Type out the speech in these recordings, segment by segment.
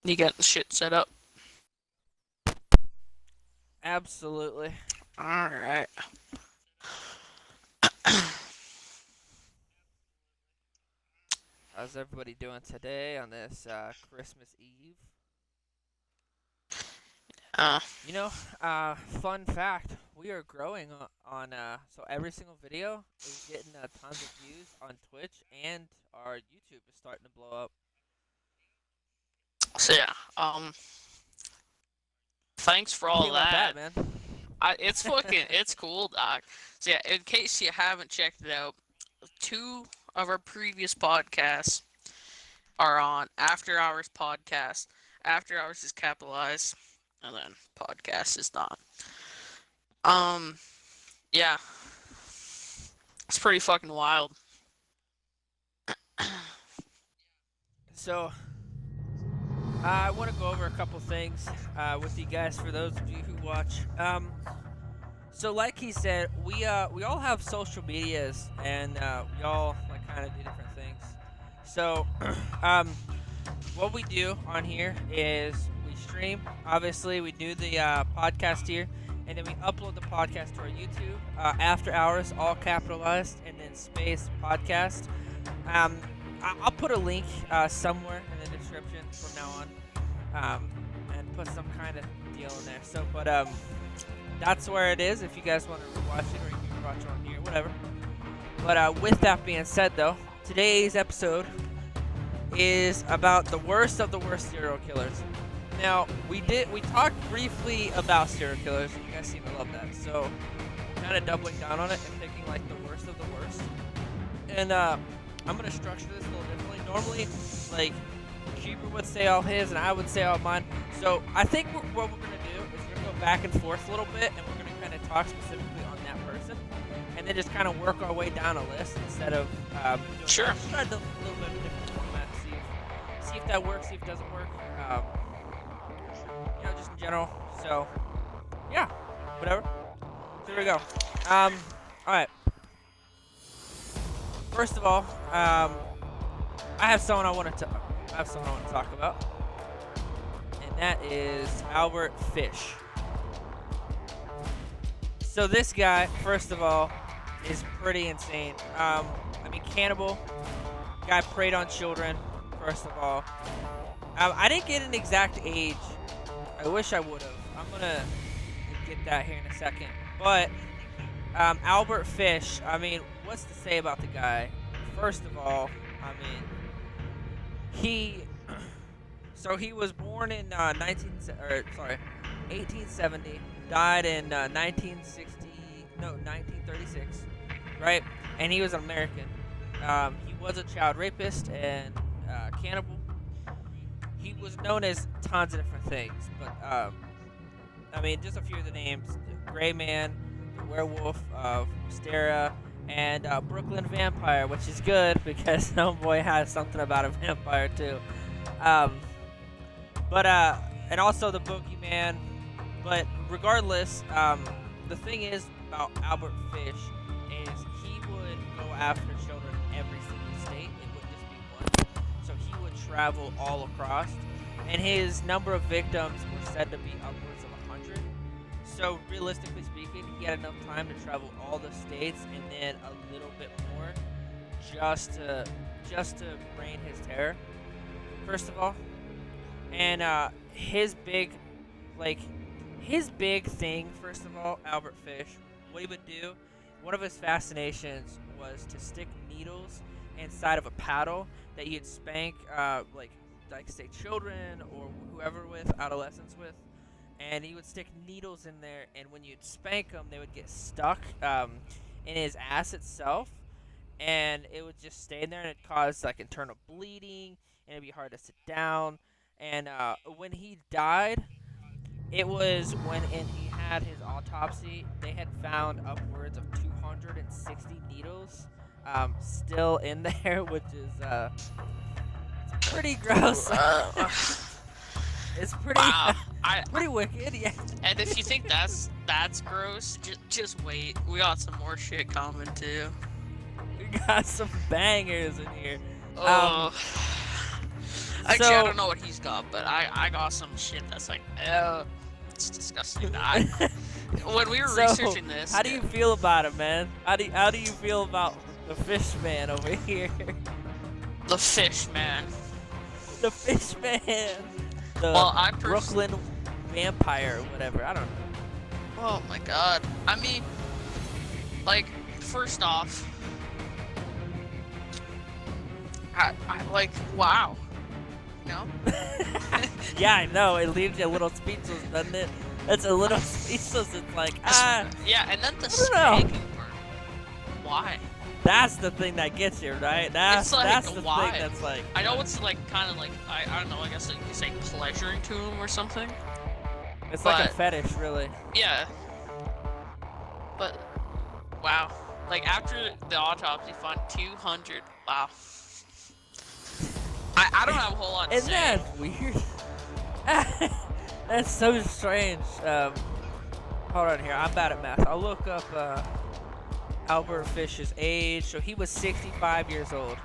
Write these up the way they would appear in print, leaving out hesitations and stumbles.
You got the shit set up. Absolutely. Alright. How's everybody doing today on this Christmas Eve? Uh, You know, fun fact, we are growing so every single video is getting tons of views on Twitch, and our YouTube is starting to blow up. so yeah, thanks for What do you all think about that. that, man? It's cool, Doc. So yeah, in case you haven't checked it out, two of our previous podcasts are on After Hours Podcast. After Hours is capitalized, and then podcast is not. Um, yeah, it's pretty fucking wild. So, I want to go over a couple things with you guys for those of you who watch. So like he said, we all have social medias, and we all like kind of do different things. So, um, what we do on here is we stream. Obviously, we do the podcast here, and then we upload the podcast to our YouTube. After Hours, all capitalized, and then space podcast. Um, I'll put a link somewhere in the description from now on, and put some kind of deal in there. So, but that's where it is. If you guys want to watch it, or you can watch it on here, whatever. But with that being said, though, today's episode is about the worst of the worst serial killers. Now, we talked briefly about serial killers. You guys seem to love that, so kind of doubling down on it and picking like the worst of the worst. And I'm gonna structure this a little differently. Normally, like Cheaper would say all his and I would say all mine. So I think what we're gonna do is we're gonna go back and forth a little bit, and we're gonna kind of talk specifically on that person, and then just kind of work our way down a list instead of doing Sure. that. Just try to do a little bit of a different format, see if that works, see if it doesn't work. Just in general. So yeah, whatever. So here we go. All right. First of all, I have someone I want to talk about, and that is Albert Fish. So this guy, first of all, is pretty insane. Cannibal. Guy preyed on children. First of all, I didn't get an exact age. I wish I would have. I'm gonna get that here in a second. But Albert Fish. What's to say about the guy? First of all, he he was born in 1870, died in 1936, right? And he was an American. He was a child rapist and cannibal. He was known as tons of different things, but just a few of the names: the Gray Man, the Werewolf of Wisteria, and Brooklyn Vampire, which is good because Homeboy has something about a vampire too. Um, and also the Boogeyman. But regardless, the thing is about Albert Fish is he would go after children in every single state. It would just be one. So he would travel all across, and his number of victims were said to be upwards of 100. So realistically speaking, he had enough time to travel all the states and then a little bit more, just to reign his terror. First of all, and his big thing, first of all, Albert Fish, what he would do, one of his fascinations was to stick needles inside of a paddle that you'd spank, say children or whoever with, adolescents with, and he would stick needles in there, and when you'd spank them, they would get stuck in his ass itself, and it would just stay in there, and it'd cause like internal bleeding, and it'd be hard to sit down. And when he died, it was when he had his autopsy, they had found upwards of 260 needles still in there, which is pretty gross. It's pretty Wow. pretty wicked, yeah. And if you think that's gross, just wait. We got some more shit coming too. We got some bangers in here. Oh. Actually, I don't So, know what he's got, but I got some shit that's like, it's disgusting. When we were so researching this, how do you feel about it, man? How do you feel about the fish man over here? the fish man. The fish man, the Well, Brooklyn vampire, or whatever. I don't know. oh my god. I mean, like, first off, I like, wow. You know? Yeah, I know. It leaves you a little speechless, doesn't it? It's a little speechless. It's like, Yeah, and then the I don't know. spanking part. Why? That's the thing that gets you, right? It's like, That's the why? thing that's like. I know it's like kind of like I don't know. I guess like you could say pleasuring to him or something. It's like a but- fetish, really. Yeah. But wow. Like after the autopsy, found 200. Wow. I don't have a whole lot to Isn't say. that weird? That's so strange. Hold on here. I'm bad at math. I'll look up Albert Fish's age. So he was 65 years old.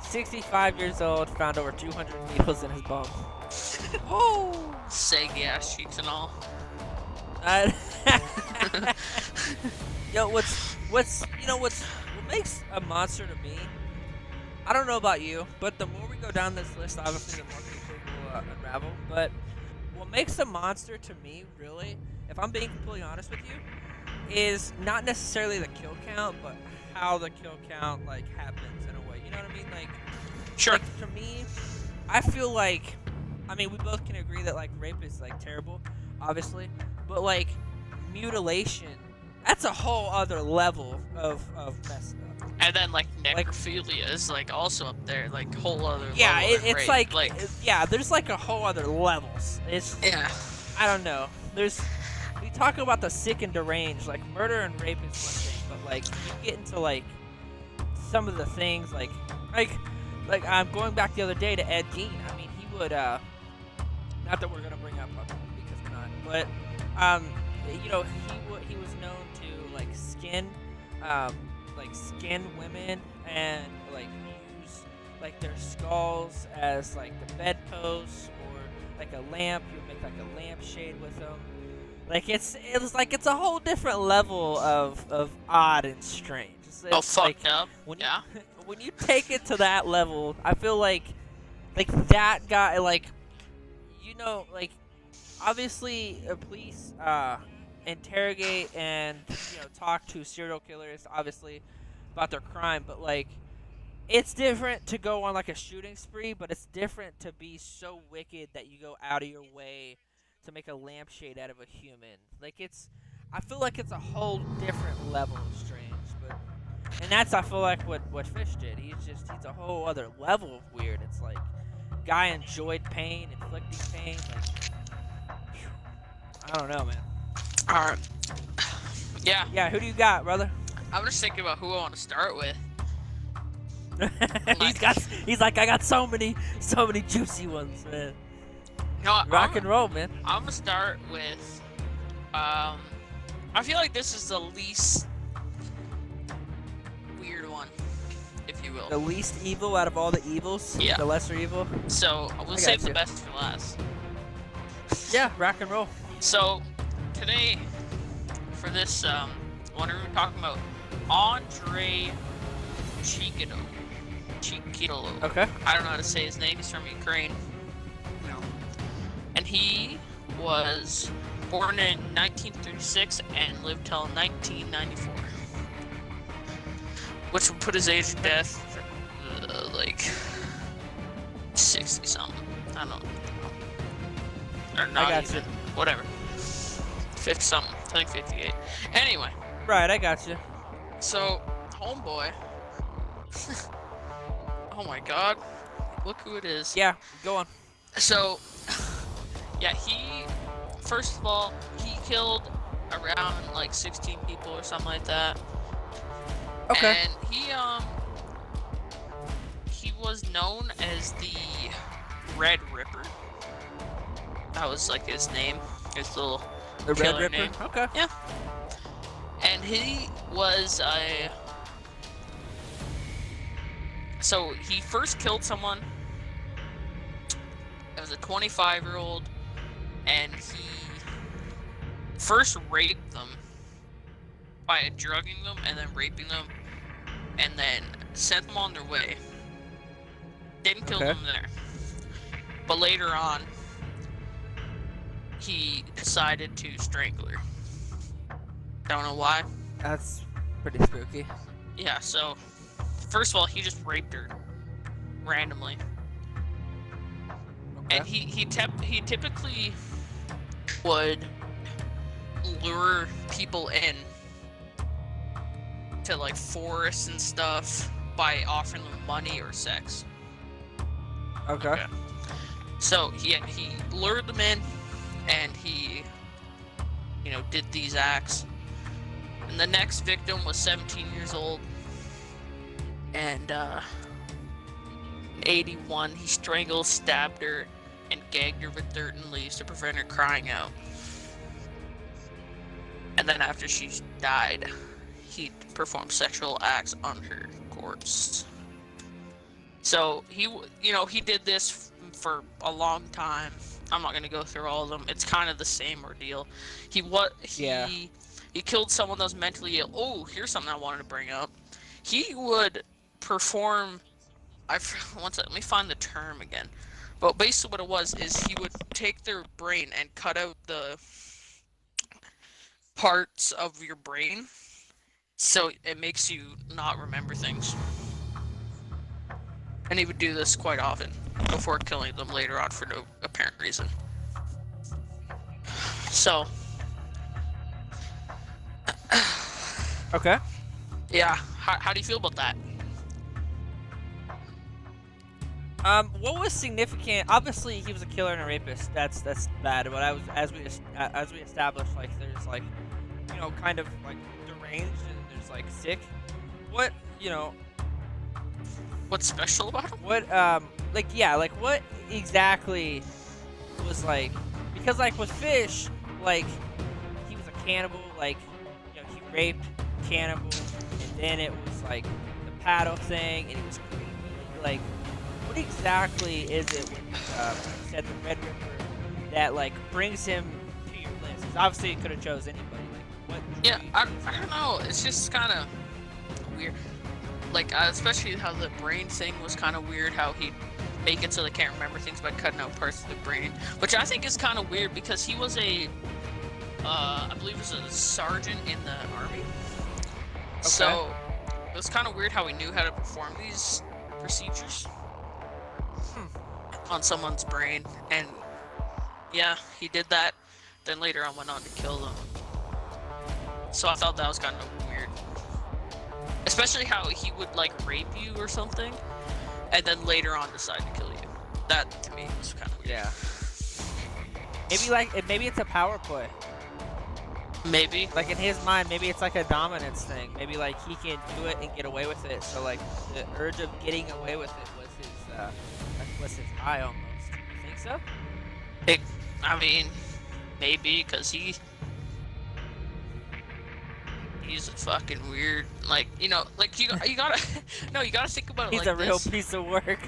65 years old. Found over 200 needles in his bum. Oh. Saggy ass cheeks and all. Yo, what makes a monster to me? I don't know about you, but the more we go down this list, obviously, the more people will unravel. But what makes a monster to me, really, if I'm being completely honest with you, is not necessarily the kill count, but how the kill count like happens in a way. You know what I mean? Like, Sure. like to me, I feel like, I mean, we both can agree that like rape is like terrible, obviously, but like mutilation, that's a whole other level of messed up. And then like necrophilia is like also up there, like whole other. Yeah, level of it's rape. like yeah, there's like a whole other levels. It's Yeah. I don't know. We talk about the sick and deranged, like murder and rape is one thing, but like you get into like some of the things like I'm going back the other day to Ed Gein. I mean, he would not that we're gonna bring up because we're not, but you know, he was known to skin women and like use like their skulls as like the bedposts or like a lamp. You would make like a lampshade with them. Like it's a whole different level of odd and strange. It's Fucked up. when Yeah. when you take it to that level, I feel like that guy, like, you know, like obviously police interrogate and talk to serial killers obviously about their crime, but like it's different to go on like a shooting spree, but it's different to be so wicked that you go out of your way to make a lampshade out of a human. Like I feel like it's a whole different level of strange, but and that's I feel like what Fish did. He's a whole other level of weird. It's like guy enjoyed pain, inflicting pain. Like I don't know, man. All right. Yeah. Yeah, who do you got, brother? I'm just thinking about who I want to start with. He's like I got so many juicy ones, man. You know what, Rock and roll, man. I'm gonna start with. I feel like this is the least weird one, if you will. The least evil out of all the evils. Yeah. The lesser evil. So we'll I save got the you. best for last. Yeah, rock and roll. So today, for this one, we're talking about Andrei Chikatilo. Okay. I don't know how to say his name. He's from Ukraine. No. And he was born in 1936 and lived till 1994, which would put his age of death like 60 something. I don't know. Or not got even. you. Whatever. 50 something. I think 58. Anyway, Right, I got you. so homeboy. Oh my god. Look who it is. Yeah, go on. So, yeah, first of all, he killed around like 16 people or something like that. Okay. And he was known as the Red Ripper. That was like his name, his little The Red killer Ripper. name. Okay. Yeah. And he was so he first killed someone It was a 25-year-old, and he first raped them by drugging them and then raping them, and then sent them on their way. Didn't kill them there. But later on, he decided to strangle her. Don't know why. That's pretty spooky. Yeah, so first of all, he just raped her randomly. Okay. And he typically would lure people in to like forests and stuff by offering them money or sex. Okay. So he lured them in, and he, did these acts. And the next victim was 17 years old, and in 81 he strangled, stabbed her, and gagged her with dirt and leaves to prevent her crying out. And then after she died, he performed sexual acts on her corpse. So he did this for a long time. I'm not gonna go through all of them. It's kind of the same ordeal. He killed someone that was mentally ill. Oh, here's something I wanted to bring up. He would perform. Let me find the term again. But basically, what it was is he would take their brain and cut out the parts of your brain, so it makes you not remember things. And he would do this quite often before killing them later on for no apparent reason. So. Okay. Yeah. How do you feel about that? What was significant? Obviously, he was a killer and a rapist. That's bad. But as we established, like there's like, kind of like deranged and there's like sick. What What's special about him? What what exactly was like? Because like with Fish, like he was a cannibal. Like he raped, cannibal, and then it was like the paddle thing, and it was creepy. Like, what exactly is it when you said the Red Ripper that like brings him to your list? Because obviously you could have chose anybody. Like, what? Yeah, I don't know. It's just kind of weird. Like, especially how the brain thing was kind of weird. How he'd make it so they can't remember things by cutting out parts of the brain, which I think is kind of weird because he was I believe was a sergeant in the army. Okay. So it was kind of weird how he knew how to perform these procedures on someone's brain, and yeah, he did that. Then later on went on to kill them. So I thought that was kind of weird, especially how he would like rape you or something, and then later on decide to kill you. That to me was kind of weird. Yeah. Maybe it's a power play. Maybe. Like in his mind, maybe it's like a dominance thing. Maybe like he can do it and get away with it. So like the urge of getting away with it was his high almost. You think so? I mean, maybe because he's a fucking weird, like you gotta no, you gotta think about it. He's like a real piece of work.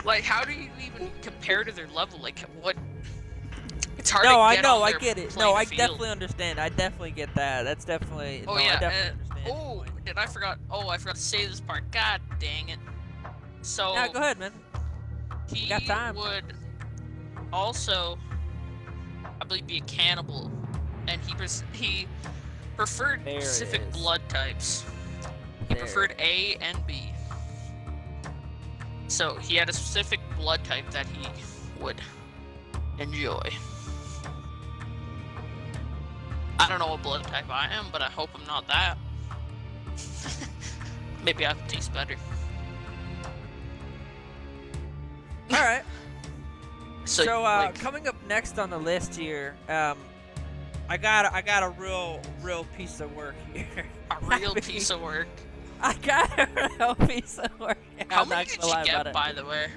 Like, how do you even compare to their level? Like, what? It's hard. No, to get I know, on I their get it. playing No, I field. definitely understand. I definitely get that. That's definitely. Oh no, yeah. I definitely understand. I forgot to say this part. God dang it. So. Yeah, go ahead, man. He got time. would also, I believe, be a cannibal, and he preferred specific blood types. He preferred A and B. So he had a specific blood type that he would enjoy. I don't know what blood type I am, but I hope I'm not that. Maybe I can taste better. Alright. So like, coming up next on the list here, I got a real piece of work here. A real piece of work. I got a real piece of work. How many did you get, by the way?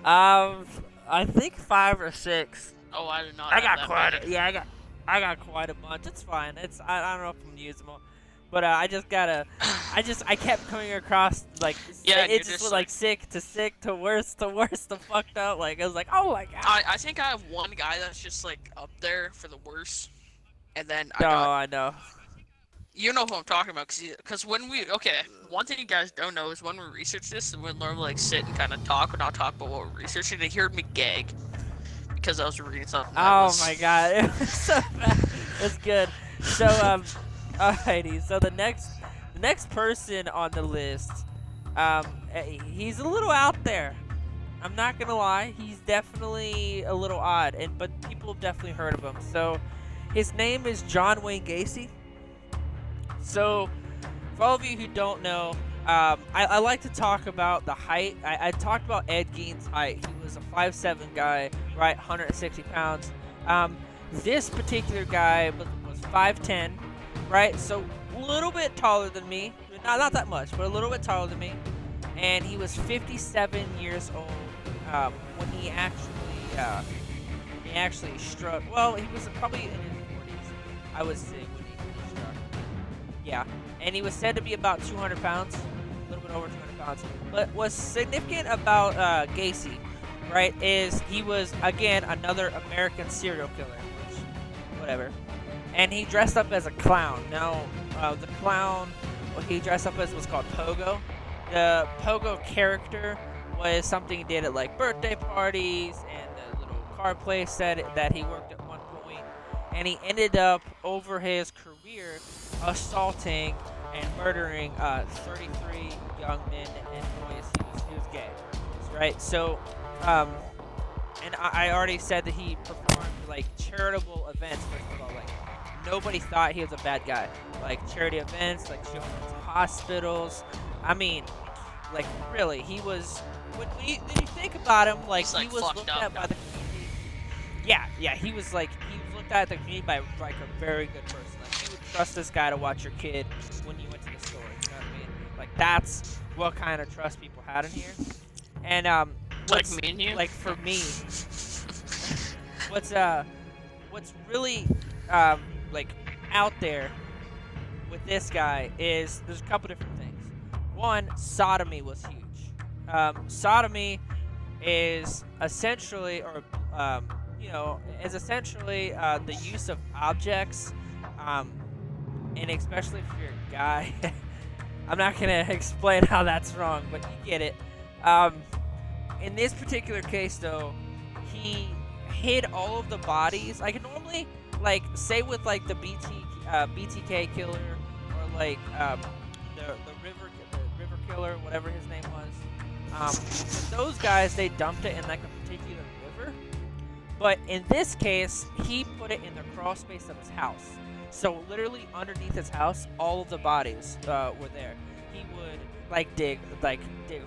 I think 5 or 6. Oh, I did not. I got quite a bunch. It's fine. I don't know if I'm gonna use them all. But I kept coming across like Yeah, and it you're just just was like like, sick to worse to worse to fucked up. Like I was like, oh my god. I think I have one guy that's just like up there for the worst, and then I No, got, I know. you know who I'm talking about, cause when we, okay, one thing you guys don't know is when we research this, and we normally like sit and kind of talk, but not talk about what we're researching. They heard me gag because I was reading something that Oh my was. god, it was so bad. It's good. So alrighty. So the next person on the list, he's a little out there. I'm not gonna lie, he's definitely a little odd, but people have definitely heard of him. So his name is John Wayne Gacy. So for all of you who don't know, I like to talk about the height. I talked about Ed Gein's height. He was a 5'7" guy, right, 160 pounds. This particular guy was 5'10", right, so a little bit taller than me. Not that much, but a little bit taller than me. And he was 57 years old when he actually struck. Well, he was probably in his 40s, I would say, when he struck. Yeah, and he was said to be about 200 pounds, a little bit over 200 pounds. But what's significant about Gacy, right, is he was, again, another American serial killer, which, whatever. And he dressed up as a clown. Now, the clown, what he dressed up as was called Pogo. The Pogo character was something he did at, like, birthday parties and the little car place that he worked at one point. And he ended up, over his career, assaulting and murdering 33 young men and boys. He was gay, right? So, and I already said that he performed like charitable events. First of all, like nobody thought he was a bad guy. Like charity events, like children's hospitals. I mean, like really, he was. When you think about him, like He's, he like, was fucked looked up at by guy. the community. Yeah, he was looked at the community by like a very good person. Like you would trust this guy to watch your kid when you went to the store. You know what I mean? Like that's what kind of trust people had in here. And Like what's me and you. like for me, what's really like out there with this guy is there's a couple different things. One, sodomy was huge. Sodomy is essentially, or is essentially the use of objects, and especially if you're a guy. I'm not gonna explain how that's wrong, but you get it. In this particular case, though, he hid all of the bodies. Like normally, like say with like the BTK killer, or like the river killer, whatever his name was. With those guys, they dumped it in like a particular river. But in this case, he put it in the crawl space of his house. So literally underneath his house, all of the bodies were there. He would dig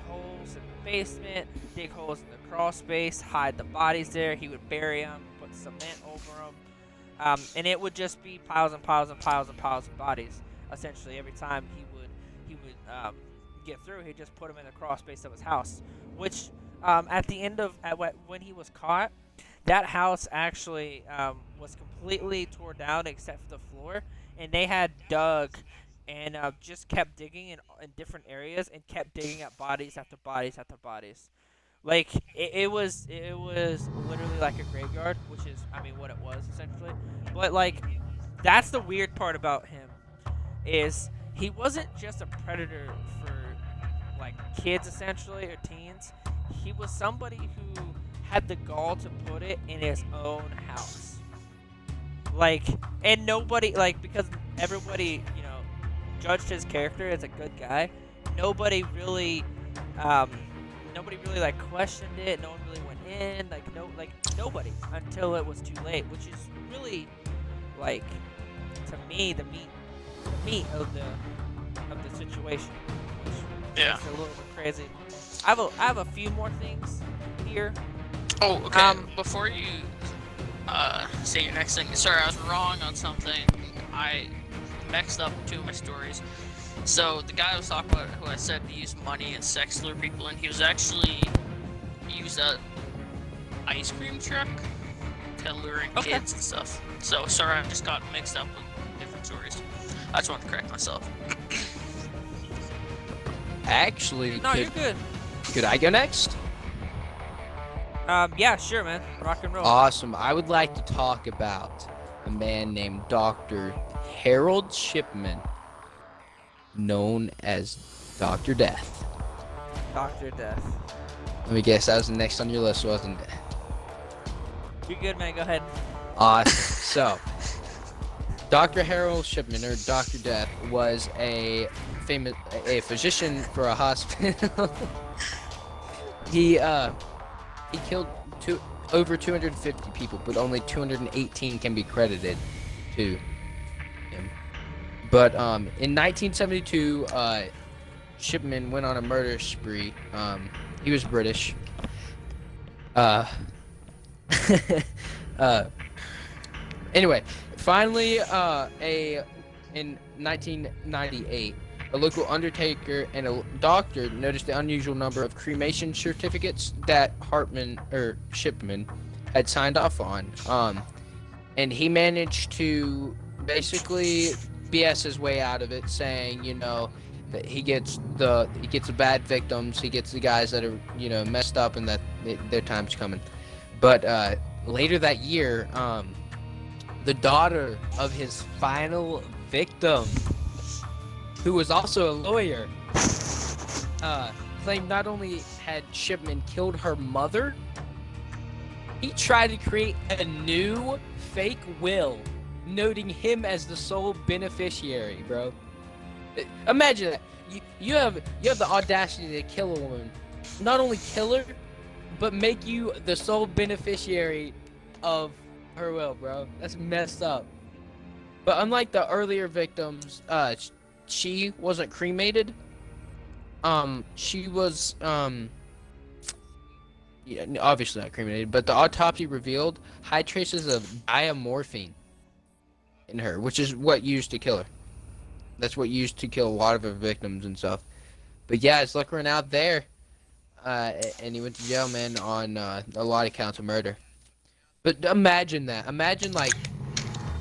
holes in the basement, dig holes in the crawl space, hide the bodies there. He would bury them, put cement over them, and it would just be piles and piles and piles and piles of bodies. Essentially, every time he would get through, he'd just put them in the crawl space of his house. Which at the end of when he was caught, that house actually was completely torn down except for the floor, and they had dug and just kept digging in different areas and kept digging up bodies after bodies after bodies. Like it was literally like a graveyard, which is what it was essentially. But like that's the weird part about him is he wasn't just a predator for like kids essentially or teens. He was somebody who had the gall to put it in his own house. Like, and nobody, like, because everybody, judged his character as a good guy, nobody really, like, questioned it, no one really went in, nobody, until it was too late, which is really, like, to me, the meat of the situation, which Yeah. is a little bit crazy. I have a few more things here. Oh, okay. Before you say your next thing, sorry, I was wrong on something. I mixed up two of my stories. So the guy I was talking about, who I said to use money and sex to lure people in, he was actually used a ice cream truck to luring kids and stuff. So sorry, I just got mixed up with different stories. I just want to correct myself. Actually, No, you're good. could I go next? Yeah, sure, man. Rock and roll. Awesome. I would like to talk about a man named Dr. Harold Shipman, known as Dr. Death. Dr. Death. Let me guess, that was the next on your list, wasn't it? You're good, man. Go ahead. Awesome. So, Dr. Harold Shipman, or Dr. Death, was a physician for a hospital. He killed over 250 people, but only 218 can be credited to him. But in 1972, Shipman went on a murder spree. He was British. Anyway, finally, in 1998, a local undertaker and a doctor noticed the unusual number of cremation certificates that Shipman had signed off on. And he managed to basically BS his way out of it, saying, that he gets the bad victims, he gets the guys that are, messed up, and that their time's coming. But later that year, the daughter of his final victim, who was also a lawyer, claimed not only had Shipman killed her mother, he tried to create a new fake will, noting him as the sole beneficiary, bro. Imagine that. You have the audacity to kill a woman. Not only kill her, but make you the sole beneficiary of her will, bro. That's messed up. But unlike the earlier victims, she wasn't cremated. She was obviously not cremated, but the autopsy revealed high traces of diamorphine in her, which is what used to kill her. That's what used to kill a lot of her victims and stuff. But yeah, it's like we're out there. And he went to jail, man, on a lot of counts of murder. But imagine that. Imagine, like,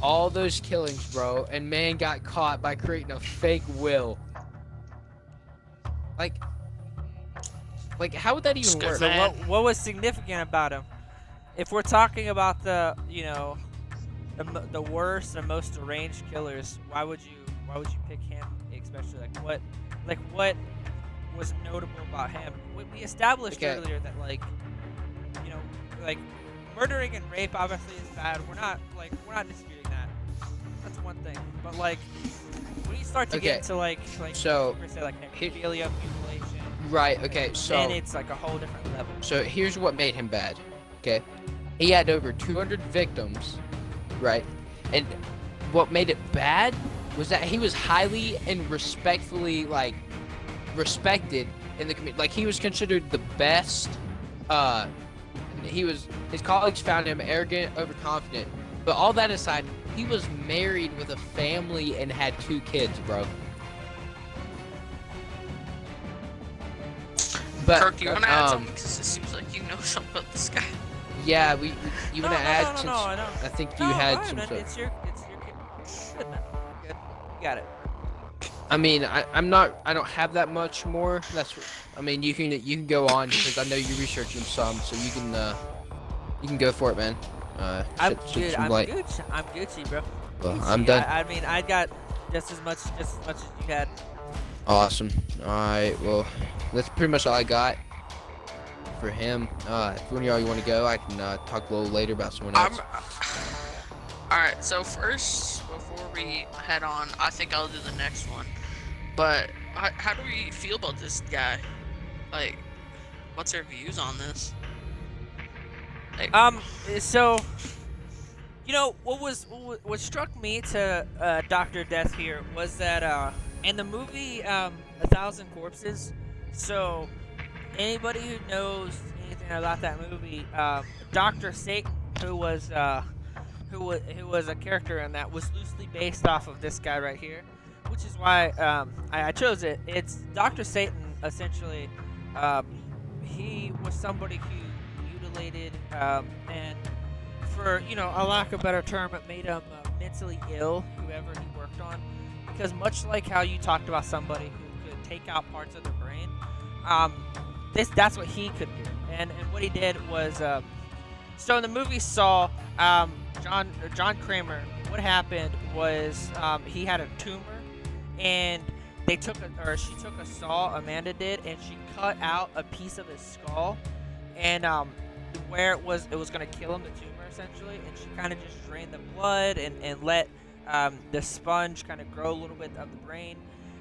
all those killings, bro, and man got caught by creating a fake will. Like, how would that even work? So what was significant about him? If we're talking about the worst and most deranged killers, why would you pick him especially? What was notable about him? We established earlier that murdering and rape obviously is bad. We're not disputing that. That's one thing. But when you start to get into so necrophilia, mutilation. Right, okay, so then it's like a whole different level. So here's what made him bad. Okay? He had over 200 victims, right? And what made it bad was that he was highly and respectfully respected in the community. Like, he was considered the best. His colleagues found him arrogant, overconfident. But all that aside, he was married with a family and had 2 kids, bro. But Kirk, you want to add something? Because it seems like you know something about this guy. Yeah, you want to add? No, I don't. I think you had some. It's your good, man. Good. You got it. I mean, I don't have that much more. You can go on because I know you're researching some, so you can go for it, man. I'm Gucci, bro. Well, Gucci. I'm done. I got just as much as you had. Awesome. All right. Well, that's pretty much all I got for him. If one of y'all you want to go, I can talk a little later about someone else. Alright, so first, before we head on, I think I'll do the next one. But how do we feel about this guy? Like, what's our views on this? So, what struck me to Dr. Death here was that in the movie 1,000 Corpses. So, anybody who knows anything about that movie, Dr. Satan, who was a character in that, was loosely based off of this guy right here, which is why I chose it. It's Dr. Satan, essentially. He was somebody who mutilated, and for a lack of a better term, it made him mentally ill, whoever he worked on, because much like how you talked about somebody who could take out parts of their brain, that's what he could do. And what he did was, so in the movie Saw, John Kramer, what happened was he had a tumor, and she took a saw, Amanda did, and she cut out a piece of his skull, and where it was going to kill him, the tumor essentially, and she kind of just drained the blood and let the sponge kind of grow a little bit of the brain,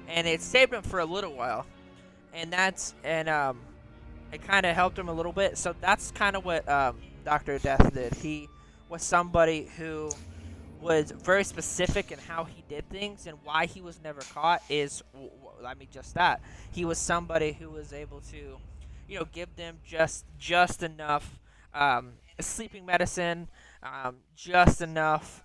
and it saved him for a little while, and it kind of helped him a little bit. So that's kind of what Dr. Death did. He was somebody who was very specific in how he did things, and why he was never caught is, just that. He was somebody who was able to, give them just enough sleeping medicine, just enough,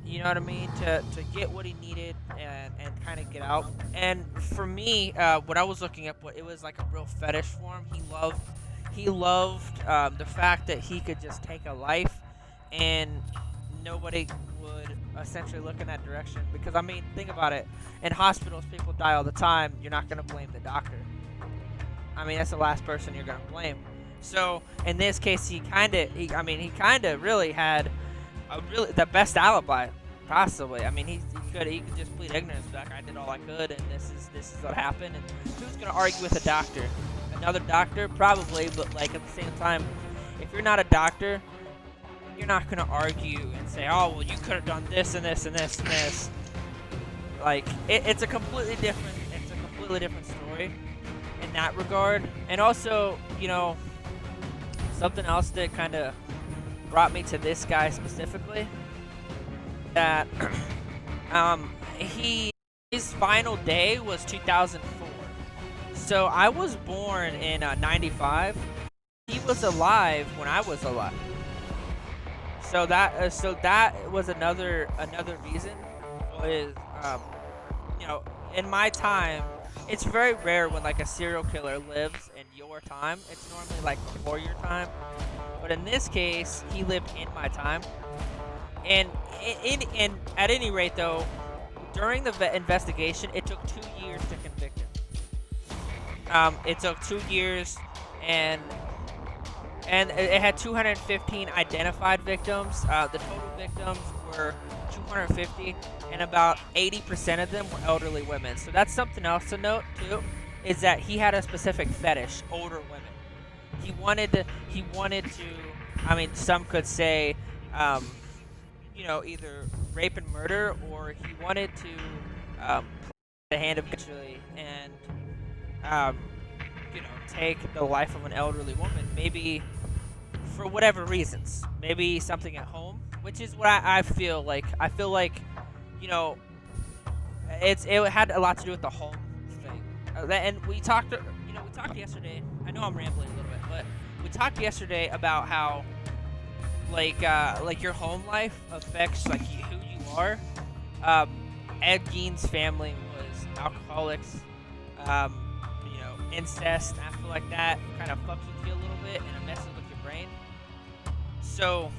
you know what I mean, to get what he needed and kind of get out. And for me, what I was looking up, it was like a real fetish for him. He loved the fact that he could just take a life and nobody would essentially look in that direction. Because, I mean, think about it. In hospitals, people die all the time. You're not going to blame the doctor. I mean, that's the last person you're going to blame. So, in this case, he kind of really had the best alibi, possibly. I mean, he could just plead ignorance, like, I did all I could, and this is what happened. And who's going to argue with a doctor? Another doctor? Probably, but, like, at the same time, if you're not a doctor, you're not going to argue and say, oh, well, you could have done this and this and this and this. Like, it's a completely different story in that regard. And also, something else that kind of brought me to this guy specifically, that his final day was 2004. So I was born in 95. He was alive when I was alive. So that was another reason. Was in my time, it's very rare when like a serial killer lives in your time. It's normally like before your time. But in this case, he lived in my time. And at any rate, though, during the investigation, it took 2 years to convict him. It took 2 years, and it had 215 identified victims. The total victims were 250, and about 80% of them were elderly women. So that's something else to note too, is that he had a specific fetish, older women. He wanted to. I mean, some could say, either rape and murder, or he wanted to play the hand of eventually and take the life of an elderly woman, maybe for whatever reasons, maybe something at home, which is what I feel like. I feel like, it had a lot to do with the home thing. And we talked yesterday. I know I'm rambling a little bit, but we talked yesterday about how, like your home life affects like who you are. Ed Gein's family was alcoholics. Incest, I feel like that kind of fucks with you a little bit and it messes with your brain. So,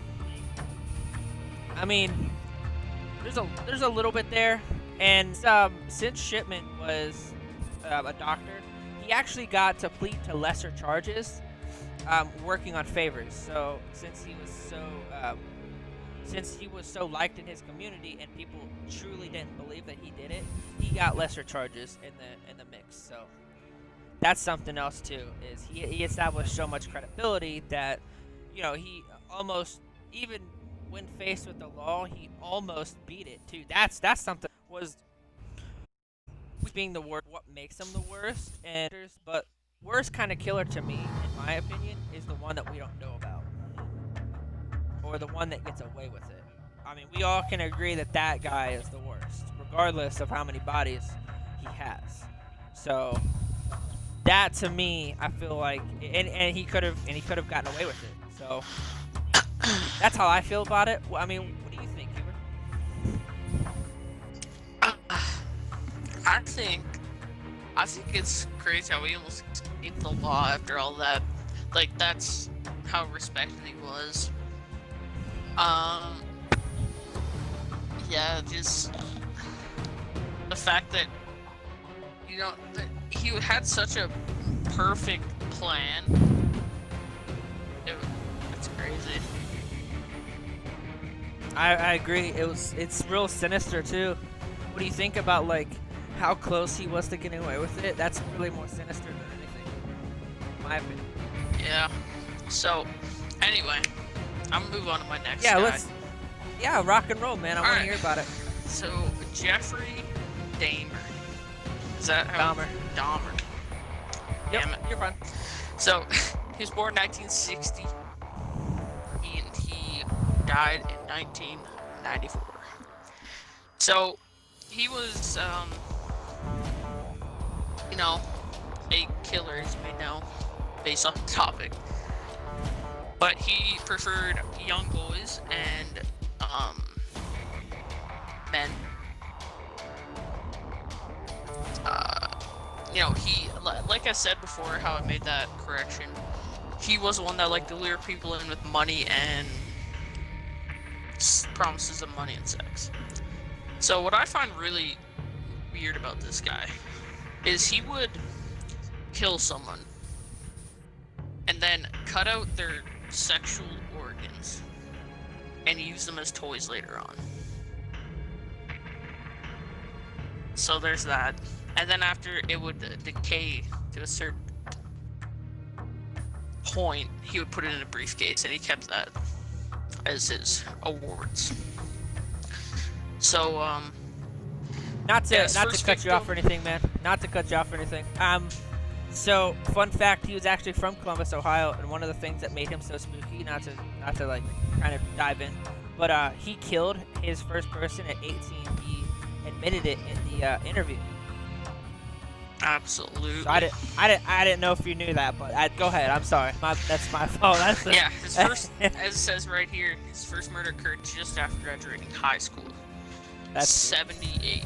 I mean, there's a little bit there, and since Shipman was a doctor, he actually got to plead to lesser charges, working on favors. So since he was so liked in his community and people truly didn't believe that he did it, he got lesser charges in the mix. So that's something else too, is he established so much credibility that, he almost, even when faced with the law, he almost beat it too. That's something, was being the worst, what makes him the worst, but worst kind of killer to me, in my opinion, is the one that we don't know about, or the one that gets away with it. I mean, we all can agree that guy is the worst, regardless of how many bodies he has. So that, to me, I feel like, and he could have gotten away with it. So that's how I feel about it. I mean, what do you think, Hubert? I think it's crazy how we almost escaped the law after all that. Like, that's how respected he was. Yeah, just the fact that that he had such a perfect plan. It's crazy. I agree. It's real sinister too. What do you think about like how close he was to getting away with it? That's really more sinister than anything, in my opinion. Yeah. So, anyway, I'm gonna move on to my next Yeah, guy. rock and roll, man. I want to hear about it. So, Jeffrey Dahmer. Is that how? Dahmer. Dahmer. Yep, Damn it. you're fine. So, he was born in 1960, and he died in 1994. So, he was, a killer, as you may know, based on the topic. But he preferred young boys and, men. He, like I said before, how I made that correction, he was the one that liked to lure people in with money and promises of money and sex. So what I find really weird about this guy is he would kill someone and then cut out their sexual organs and use them as toys later on. So there's that. And then after it would decay to a certain point, he would put it in a briefcase and he kept that as his awards. So, Not to cut you off or anything, man. Not to cut you off or anything. So fun fact, he was actually from Columbus, Ohio, and one of the things that made him so spooky, not to like kind of dive in, but he killed his first person at 18. He admitted it in the interview. Absolutely. So I didn't know if you knew that, but go ahead. I'm sorry. That's my fault. Yeah, his first, as it says right here, his first murder occurred just after graduating high school. That's 78.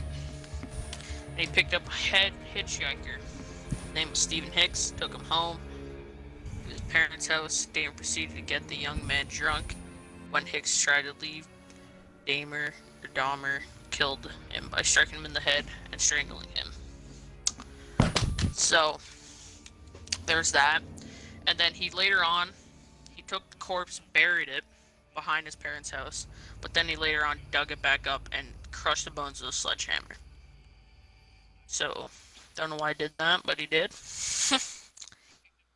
And he picked up a hitchhiker. His name was Stephen Hicks. Took him home to his parents' house. Dahmer proceeded to get the young man drunk. When Hicks tried to leave, Dahmer killed him by striking him in the head and strangling him. So, there's that. And then he took the corpse, buried it behind his parents' house, but then he later on dug it back up and crushed the bones with a sledgehammer. So, don't know why he did that, but he did.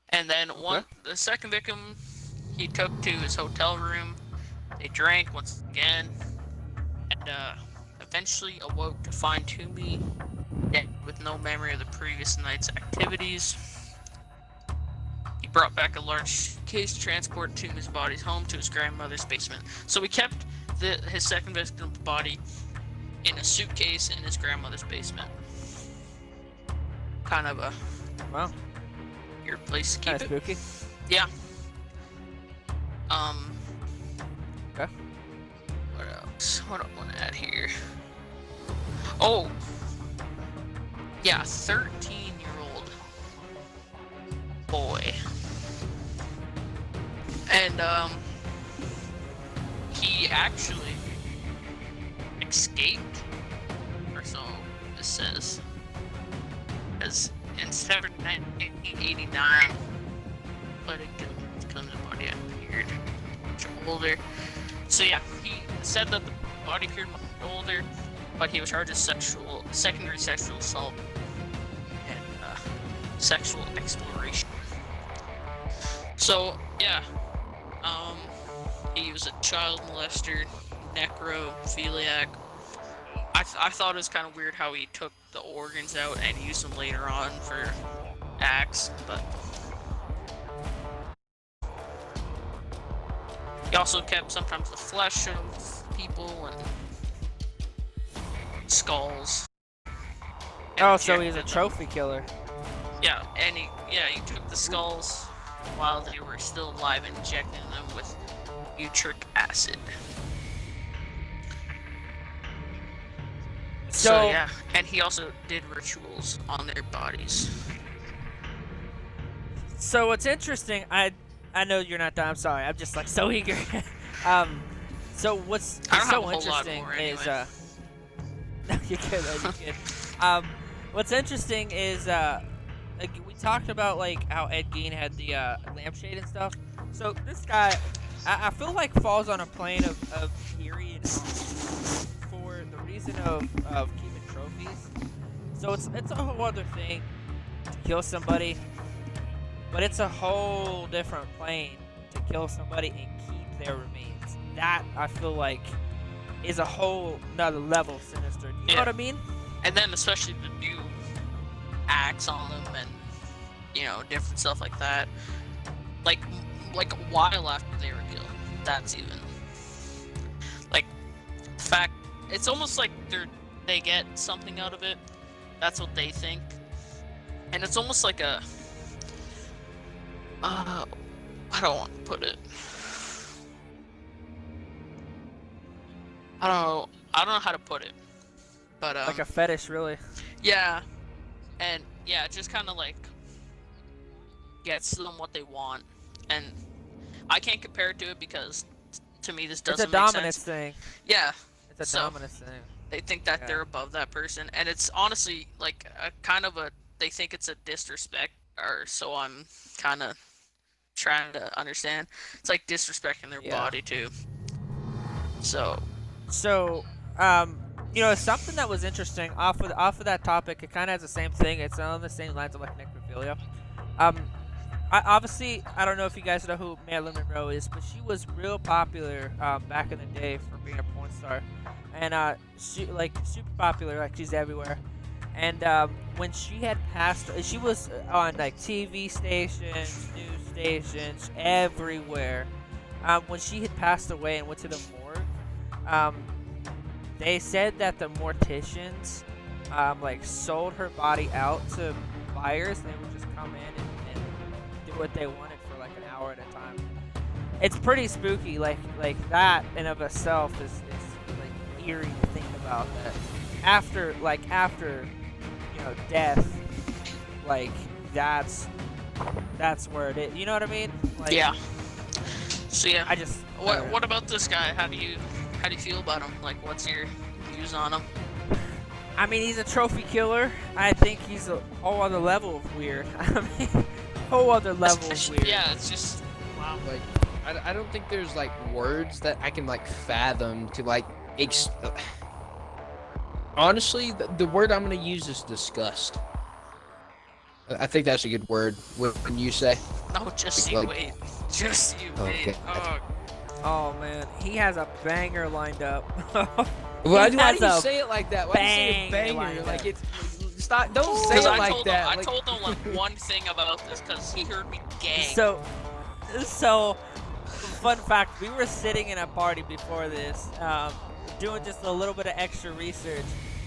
And then the second victim, he took to his hotel room. They drank once again, and eventually awoke to find Toomey dead with no memory of the previous night's activities. He brought back a large case to transport Toomey's body home to his grandmother's basement. So he kept his second victim's body in a suitcase in his grandmother's basement. Kind of a weird place to keep it. Spooky. Yeah. Okay. What else? What do I want to add here? Oh. Yeah, 13-year-old boy. And, he actually escaped, or so this says, as in 1989, but it comes the body appeared much older. So yeah, he said that the body appeared much older, but he was charged with secondary sexual assault and sexual exploration. So yeah, he was a child molester, necrophiliac. I thought it was kind of weird how he took the organs out and used them later on for acts, but he also kept sometimes the flesh of people and skulls. Oh, so he's a trophy killer. Yeah, and he took the skulls while they were still alive and injecting them with butyric acid. So yeah, and he also did rituals on their bodies. So what's interesting, I know you're not done. I'm sorry. I'm just like so eager. So what's I don't have a so whole lot interesting more is anyway. no, you could, you could. What's interesting is like, we talked about like how Ed Gein had the lampshade and stuff. So this guy, I feel like falls on a plane of eerie and haunting for the reason of keeping trophies. So it's a whole other thing to kill somebody, but it's a whole different plane to kill somebody and keep their remains. That I feel like is a whole another level sinister. You know Yeah. what I mean? And then especially the new acts on them and different stuff like that. Like a while after they were killed. That's even like the fact. It's almost like they get something out of it. That's what they think, and it's almost like a. I don't want to put it. I don't know how to put it, but Like a fetish, really. yeah, and yeah, just kind of like gets them what they want, and I can't compare it to it because to me this It's a doesn't make dominance sense. thing. Yeah, It's a So- dominance thing. they think that Yeah. they're above that person, and it's honestly like a kind of a they think it's a disrespect, or so I'm kind of trying to understand. It's like disrespecting their Yeah. body too. So So, something that was interesting off of that topic. It kind of has the same thing. It's on the same lines of like necrophilia. I don't know if you guys know who Marilyn Monroe is, but she was real popular back in the day for being a porn star, and like super popular, like she's everywhere. And when she had passed, she was on like TV stations, news stations, everywhere. When she had passed away and went to the morgue, they said that the morticians like sold her body out to buyers. They would just come in and do what they wanted for like an hour at a time. It's pretty spooky. Like that in of itself is like eerie to think about. That after death, like that's where it is. You know what I mean? Like, yeah. So yeah, I just what about this guy? How do you feel about him? Like, what's your views on him? I mean, he's a trophy killer. I think he's a whole other level of weird. I mean, whole other level of weird. Yeah, it's just wow. Like, I don't think there's like words that I can like fathom to like honestly, the word I'm gonna use is disgust. I think that's a good word. When you say, No, just you Like- wait. Just you Okay. wait. Oh, Oh man, he has a banger lined up. why He do has you a say it like that? Why do you say banger banger? like Like that. it's stop. Don't say because it I like told that. him, I Like- told him like one thing about this because he heard me gang. So, fun fact: we were sitting in a party before this, doing just a little bit of extra research,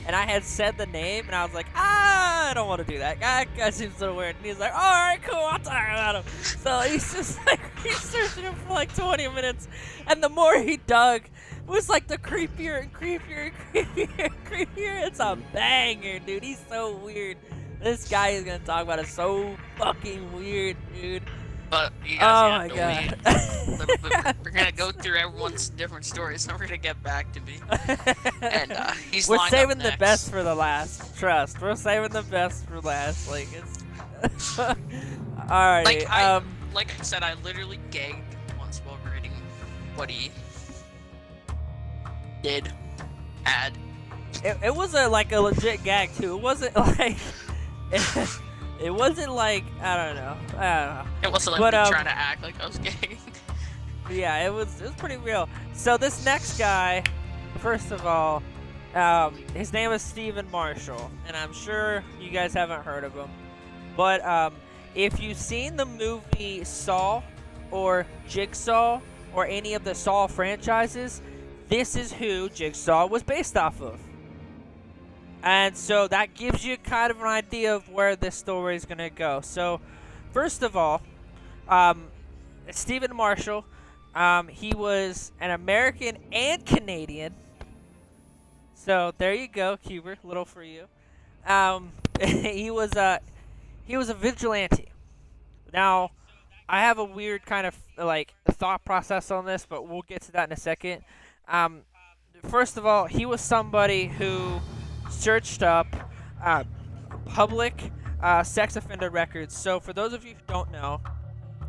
and I had said the name, and I was like, I don't want to do that. That guy seems so weird. And he's like, all right, cool, I'll talk about him. So he's just like researching him for like 20 minutes, and the more he dug, it was like the creepier and creepier and creepier and creepier. It's a banger, dude. He's so weird. This guy is gonna talk about it so fucking weird, dude. But you Oh guys my have to god. wait a little bit. We're gonna go through everyone's different stories, so we're gonna get back to me. And he's We're lined saving up the next. best for the last. Trust. We're saving the best for last. Like it's. Alrighty. Like I said, I literally gagged once while reading what he did. It was a legit gag too. It wasn't like. It wasn't like I don't know. It wasn't like But, me trying to act like I was gagging. Yeah, it was pretty real. So this next guy, first of all, his name is Stephen Marshall, and I'm sure you guys haven't heard of him. But if you've seen the movie Saw or Jigsaw or any of the Saw franchises, this is who Jigsaw was based off of. And so that gives you kind of an idea of where this story is going to go. So, first of all, Stephen Marshall, he was an American and Canadian. So there you go, Cuber, little for you. He was a vigilante. Now, I have a weird kind of like thought process on this, but we'll get to that in a second. Um, First of all, he was somebody who searched up uh, public sex offender records. So, for those of you who don't know,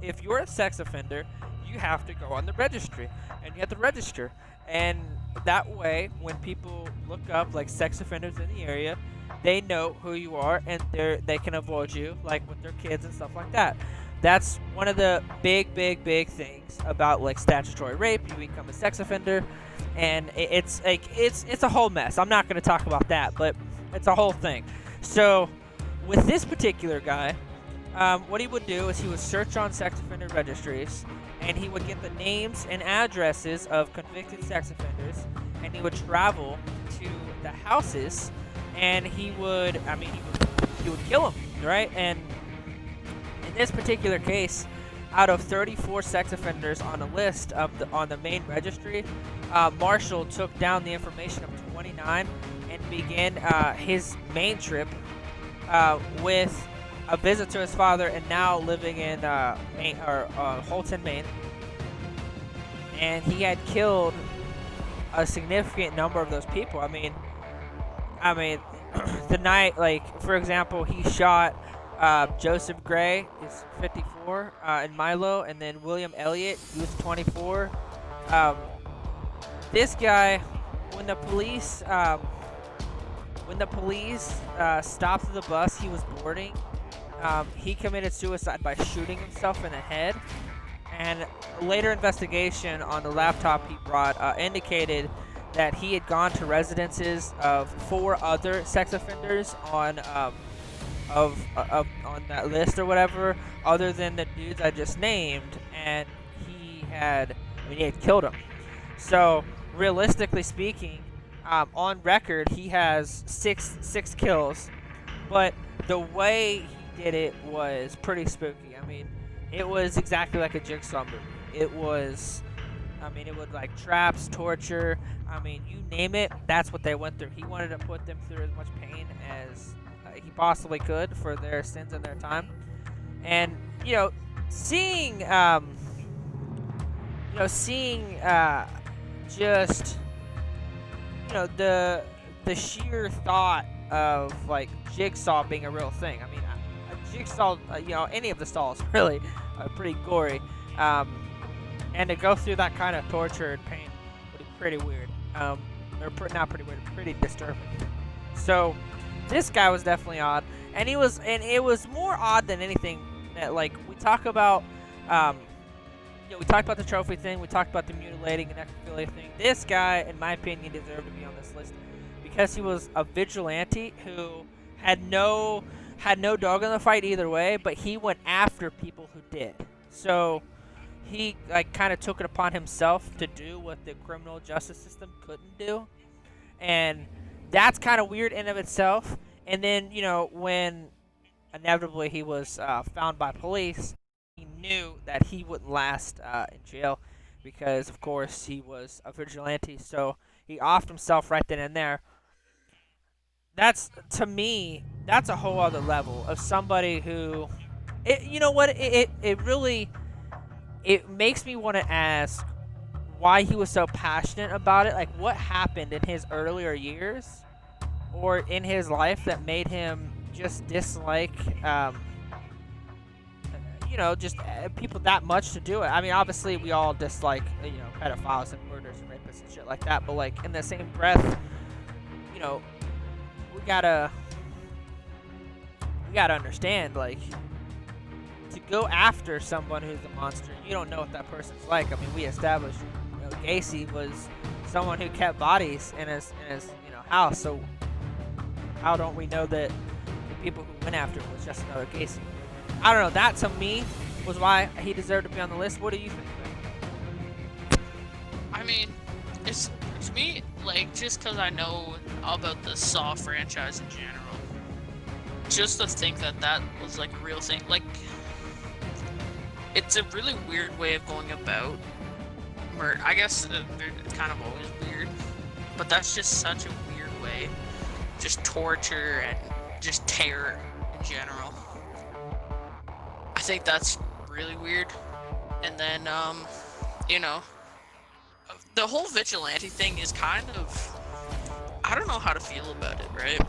if you're a sex offender, you have to go on the registry and you have to register. And that way, when people look up like sex offenders in the area, they know who you are and they can avoid you, like with their kids and stuff like that. That's one of the big things about like statutory rape. You become a sex offender, and it's like it's a whole mess. I'm not going to talk about that, but it's a whole thing. So, with this particular guy, what he would do is he would search on sex offender registries, and he would get the names and addresses of convicted sex offenders, and he would travel to the houses, and he would kill them, right? And in this particular case, out of 34 sex offenders on the list on the main registry, Marshall took down the information of 29 and began his main trip with a visit to his father, and now living in Holton, Maine. And he had killed a significant number of those people. I mean, the night, like for example, he shot Joseph Gray, is 54, in Milo, and then William Elliott, he was 24. Um, this guy, when the police stopped the bus he was boarding, he committed suicide by shooting himself in the head. And later investigation on the laptop he brought indicated that he had gone to residences of 4 other sex offenders on that list or whatever, other than the dudes I just named, and he had killed them. So realistically speaking, on record he has six kills, but the way he did it was pretty spooky. I mean, it was exactly like a Jigsaw movie. It was, it was like traps, torture. You name it, that's what they went through. He wanted to put them through as much pain as he possibly could for their sins and their time. And seeing just the sheer thought of like Jigsaw being a real thing. A Jigsaw, any of the Saws really pretty gory, and to go through that kind of torture and pain would be pretty weird. Not pretty weird, pretty disturbing. So this guy was definitely odd, and it was more odd than anything that, like, we talk about. We talked about the trophy thing. We talked about the mutilating and necrophilia thing. This guy, in my opinion, deserved to be on this list because he was a vigilante who had no dog in the fight either way, but he went after people who did. So he kind of took it upon himself to do what the criminal justice system couldn't do, and that's kind of weird in of itself. And then when inevitably he was found by police, he knew that he wouldn't last in jail because, of course, he was a vigilante. So he offed himself right then and there. That's, to me, that's a whole other level of somebody who, it really, it makes me want to ask why he was so passionate about it. Like, what happened in his earlier years or in his life that made him just dislike people that much to do it. Obviously we all dislike, pedophiles and murders and rapists and shit like that, but like in the same breath, we gotta understand, like, to go after someone who's a monster, you don't know what that person's like. We established, Gacy was someone who kept bodies in his house, so how don't we know that the people who went after him was just another Gacy? I don't know. That, to me, was why he deserved to be on the list. What do you think, man? It's to me, like, just because I know about the Saw franchise in general, just to think that was like a real thing, like, it's a really weird way of going about murder. I guess it's kind of always weird, but that's just such a weird way, just torture and just terror in general. I think that's really weird. And then, the whole vigilante thing is kind of, I don't know how to feel about it, right?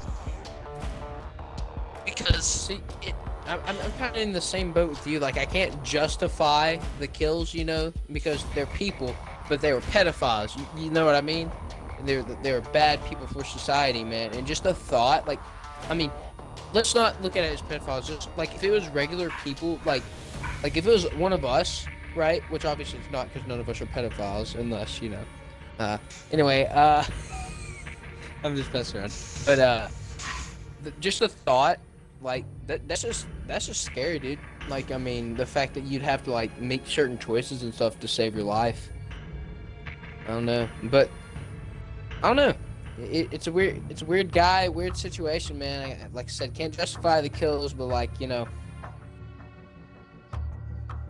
Because See, I'm kind of in the same boat with you. Like, I can't justify the kills, because they're people, but they were pedophiles. You know what I mean? They're bad people for society, man. And just the thought, like, I mean, let's not look at it as pedophiles. Just like if it was regular people, like if it was one of us, right? Which obviously it's not, because none of us are pedophiles, unless Anyway, I'm just messing around. But just the thought, like that's just scary, dude. Like, I mean, the fact that you'd have to like make certain choices and stuff to save your life. I don't know, but I don't know. It's a weird guy, weird situation, man. Like I said, can't justify the kills, but like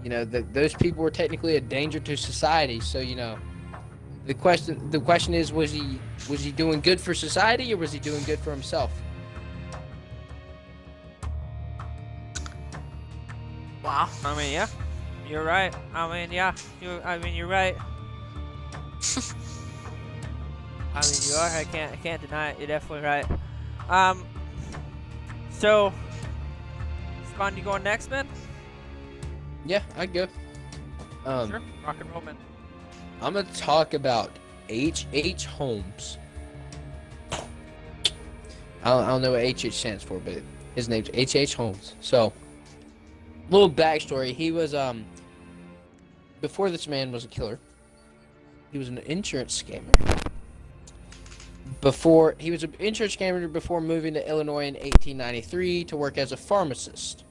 those people were technically a danger to society. So the question is, was he doing good for society, or was he doing good for himself? wow. I mean, yeah, you're right. I mean, yeah, you're right. I mean, you are. I can't deny it. You're definitely right. So, Spawn, you going next, man? Yeah, I'd go. Sure. Rock and roll, man. I'm gonna talk about H.H. Holmes. I don't know what H.H. stands for, but his name's H.H. Holmes. So, little backstory. He was, before this man was a killer, he was an insurance scammer. He was an insurance scammer before moving to Illinois in 1893 to work as a pharmacist.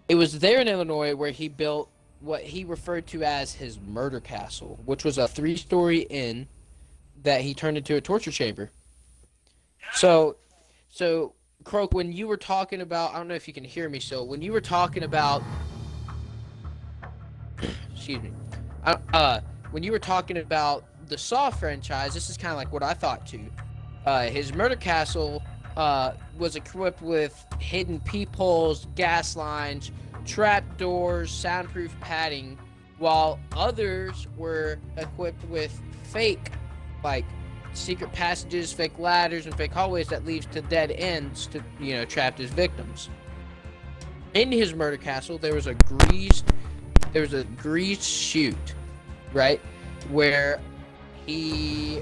It was there in Illinois where he built what he referred to as his murder castle, which was a 3-story inn that he turned into a torture chamber. So, Croak, when you were talking about, I don't know if you can hear me still, when you were talking about, excuse me, when you were talking about the Saw franchise, this is kind of like what I thought too. His murder castle was equipped with hidden peepholes, gas lines, trap doors, soundproof padding, while others were equipped with fake, like secret passages, fake ladders, and fake hallways that leads to dead ends to trap his victims. In his murder castle, there was a greased chute, right, where a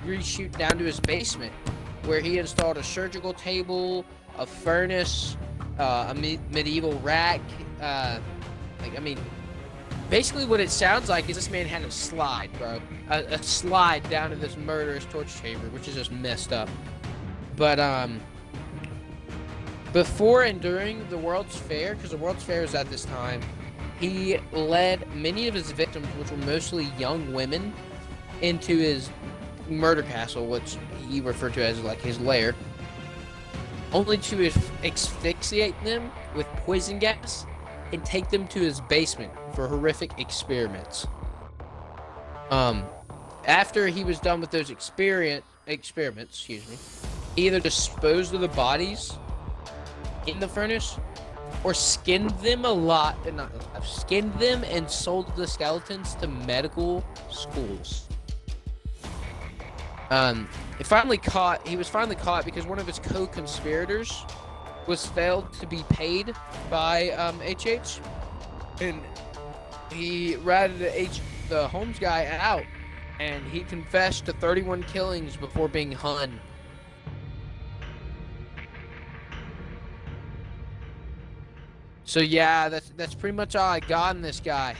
greased chute down to his basement, where he installed a surgical table, a furnace, a medieval rack. Basically what it sounds like is this man had a slide, bro. A slide down to this murderous torture chamber, which is just messed up. But, before and during the World's Fair, because the World's Fair was at this time, he led many of his victims, which were mostly young women, into his murder castle, which he referred to as like his lair, only to asphyxiate them with poison gas and take them to his basement for horrific experiments. After he was done with those experiments, he either disposed of the bodies in the furnace or skinned them and sold the skeletons to medical schools. He was finally caught because one of his co-conspirators was failed to be paid by HH, and he ratted the Holmes guy out, and he confessed to 31 killings before being hung. So yeah, that's pretty much all I got in this guy.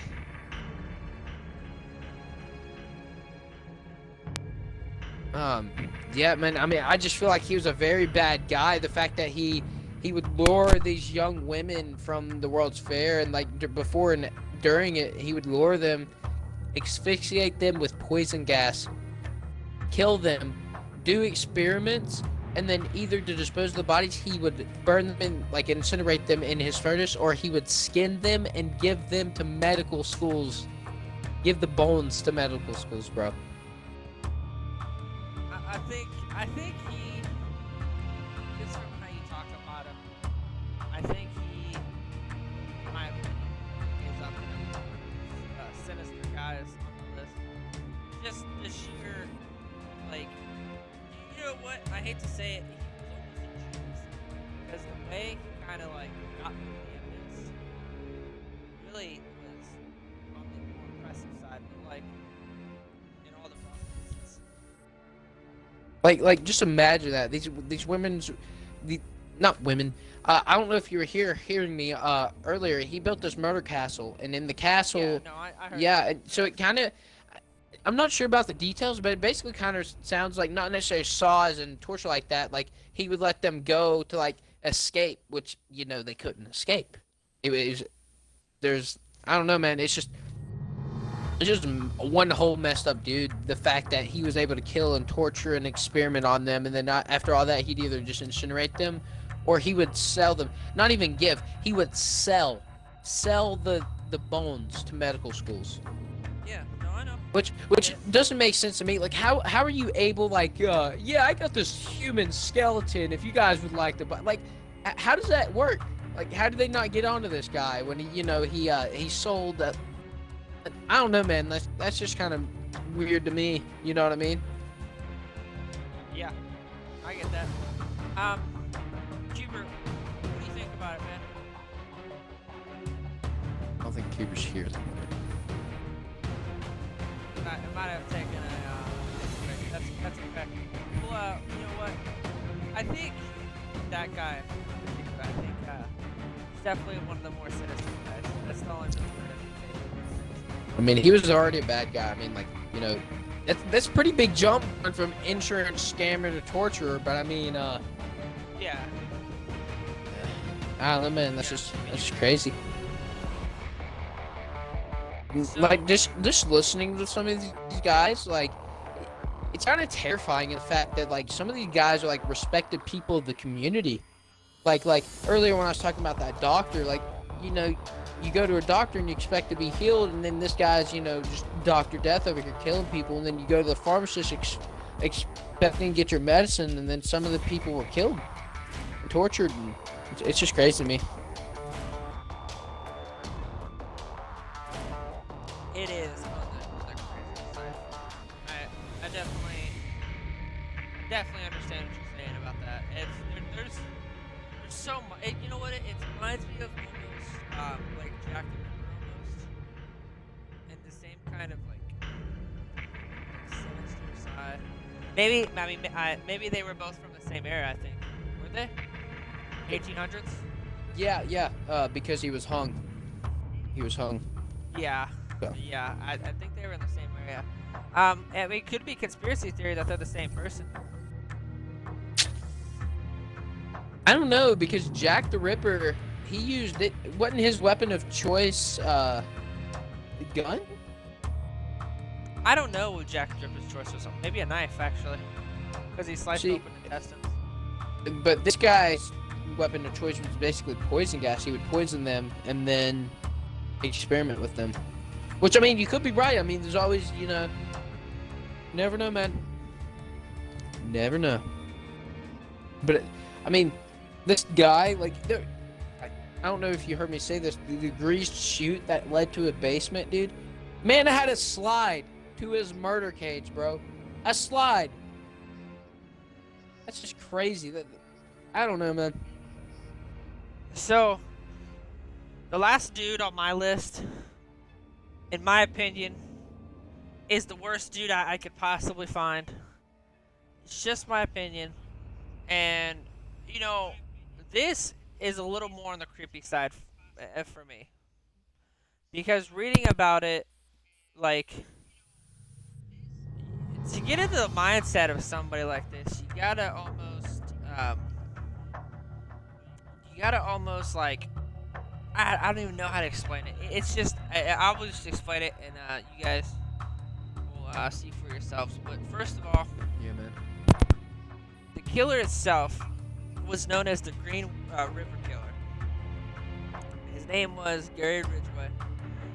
Yeah, man, I mean, I just feel like he was a very bad guy. The fact that he would lure these young women from the World's Fair, and like before and during it, he would lure them, asphyxiate them with poison gas, kill them, do experiments, and then either to dispose of the bodies, he would burn them in, like incinerate them in his furnace, or he would skin them and give them to medical schools. Give the bones to medical schools, bro. I think he, just from how you talk about him, I think he, in my opinion, is up there with sinister guys on the list. just the sheer, like, you know what? I hate to say it, he was almost a genius. Because the way he kind of, like, got the evidence really was on the more impressive side, but, like, in all the wrong places. Like just imagine that these women's, not women. I don't know if you were hearing me earlier. He built this murder castle, and in the castle, Yeah, no, I heard yeah. that. And so it kind of, I'm not sure about the details, but it basically kind of sounds like not necessarily saws and torture like that. Like he would let them go to like escape, which they couldn't escape. It was there's I don't know, man. It's just one whole messed up dude. The fact that he was able to kill and torture and experiment on them, and then not after all that, he'd either just incinerate them, or he would sell them. Not even give. He would sell the bones to medical schools. Yeah, no, I know. Which doesn't make sense to me. Like how are you able yeah, I got this human skeleton. If you guys would like to buy, like, how does that work? Like how did they not get onto this guy when he sold that? I don't know, man. That's just kind of weird to me. You know what I mean? Yeah, I get that. Cuber, what do you think about it, man? I don't think Cuber's here. It might have taken a, that's okay. Well, you know what? I think that guy, he's definitely one of the more sinister guys. That's the only reason. I mean, he was already a bad guy. I mean, that's a pretty big jump from insurance scammer to torturer. But I mean, yeah. I don't know, man. That's just crazy. So, Like just listening to some of these guys, like it's kind of terrifying in the fact that like some of these guys are like respected people of the community. Like earlier when I was talking about that doctor, like you go to a doctor and you expect to be healed, and then this guy's just Dr. Death over here killing people, and then you go to the pharmacist expecting to get your medicine, and then some of the people were killed and tortured, and it's just crazy to me. it is on the crazy side. I definitely understand what you're saying about that. There's so much. You know what? It reminds me of almost like Jack the Ripper almost, and the same kind of like sinister side. Maybe they were both from the same era. I think were they? 1800s. Yeah. Because he was hung. Yeah. So. Yeah. I think they were in the same area. And it could be conspiracy theory that they're the same person. I don't know, because Jack the Ripper, he used it. Wasn't his weapon of choice the gun? I don't know what Jack the Ripper's choice was. Maybe a knife, actually, because he sliced open intestines. But this guy's weapon of choice was basically poison gas. He would poison them and then experiment with them. Which, I mean, you could be right. I mean, there's always, never know, man. Never know. But, I mean, this guy, I don't know if you heard me say this, the greased chute that led to a basement, dude. Man, I had a slide to his murder cage, bro. A slide. That's just crazy. I don't know, man. So, the last dude on my list, in my opinion, is the worst dude I could possibly find. It's just my opinion. And, this is a little more on the creepy side for me. Because reading about it, like, to get into the mindset of somebody like this, you gotta almost like, I don't even know how to explain it. It's just, I will just explain it, and you guys will see for yourselves. But first of all, Yeah, man. the killer itself was known as the Green River Killer. His name was Gary Ridgway,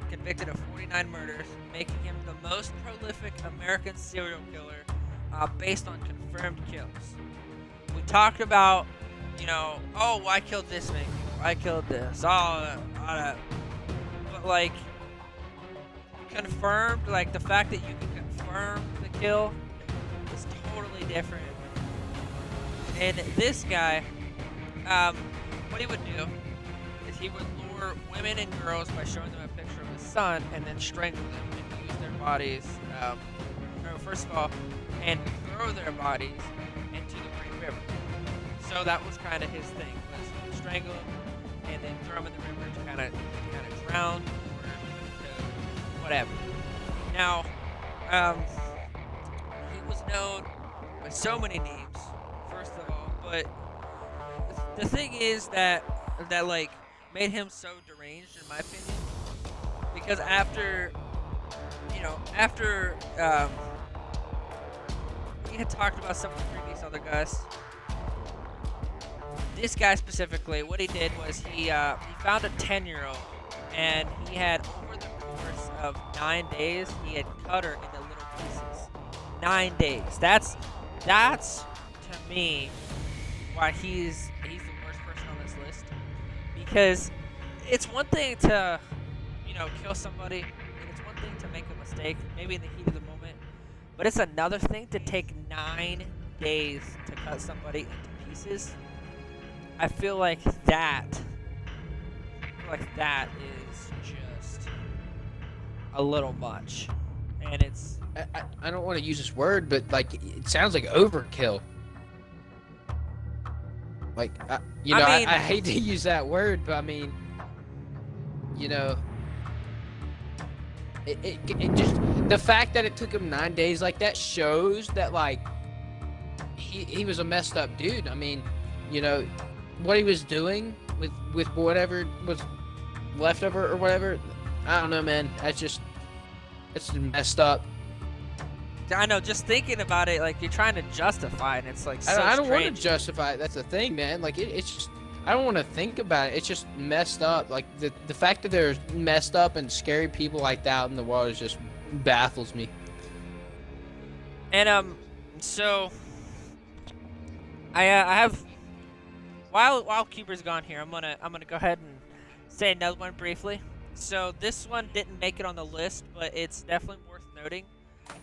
convicted of 49 murders, making him the most prolific American serial killer based on confirmed kills. We talked about, oh, I killed this many people, I killed this, all that. But, like, confirmed, like the fact that you can confirm the kill is totally different. And this guy, what he would do is he would lure women and girls by showing them a picture of his son and then strangle them and use their bodies, or first of all, and throw their bodies into the Green River. So that was kind of his thing, was strangle them and then throw them in the river to kind of drown or to whatever. Now, he was known by so many names, first of all, but the thing is that like made him so deranged, in my opinion, because after we had talked about some of the previous other guys, this guy specifically, what he did was he found a 10-year-old, and he had, over the course of 9 days, he had cut her into little pieces. 9 days. That's to me why he's the worst person on this list, because it's one thing to kill somebody, and it's one thing to make a mistake, maybe in the heat of the moment, but it's another thing to take 9 days to cut somebody into pieces. I feel like that is just a little much, and it's. I don't want to use this word, but like it sounds like overkill. Like I hate to use that word, but I mean, it just, the fact that it took him 9 days like that shows that like he was a messed up dude. I mean, what he was doing with whatever was left over or whatever, I don't know, man. It's messed up. I know, just thinking about it, like you're trying to justify it, and it's like so I don't want to strange. justify it. That's the thing, man. Like it's just, I don't want to think about it. It's just messed up. Like the fact that there's messed up and scary people like that out in the world is just baffles me. And so I have, while Cuber's gone here, I'm gonna go ahead and say another one briefly. So this one didn't make it on the list, but it's definitely worth noting.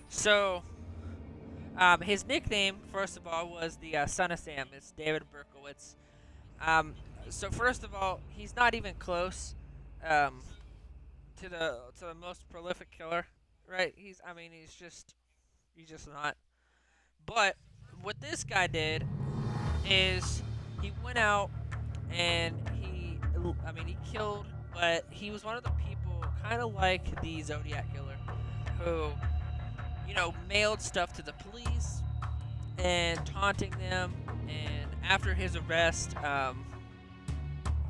So his nickname, first of all, was the Son of Sam. It's David Berkowitz. So first of all, he's not even close to the most prolific killer, right? He's just not. But what this guy did is he went out and he killed, but he was one of the people, kind of like the Zodiac killer, who mailed stuff to the police and taunting them. And after his arrest,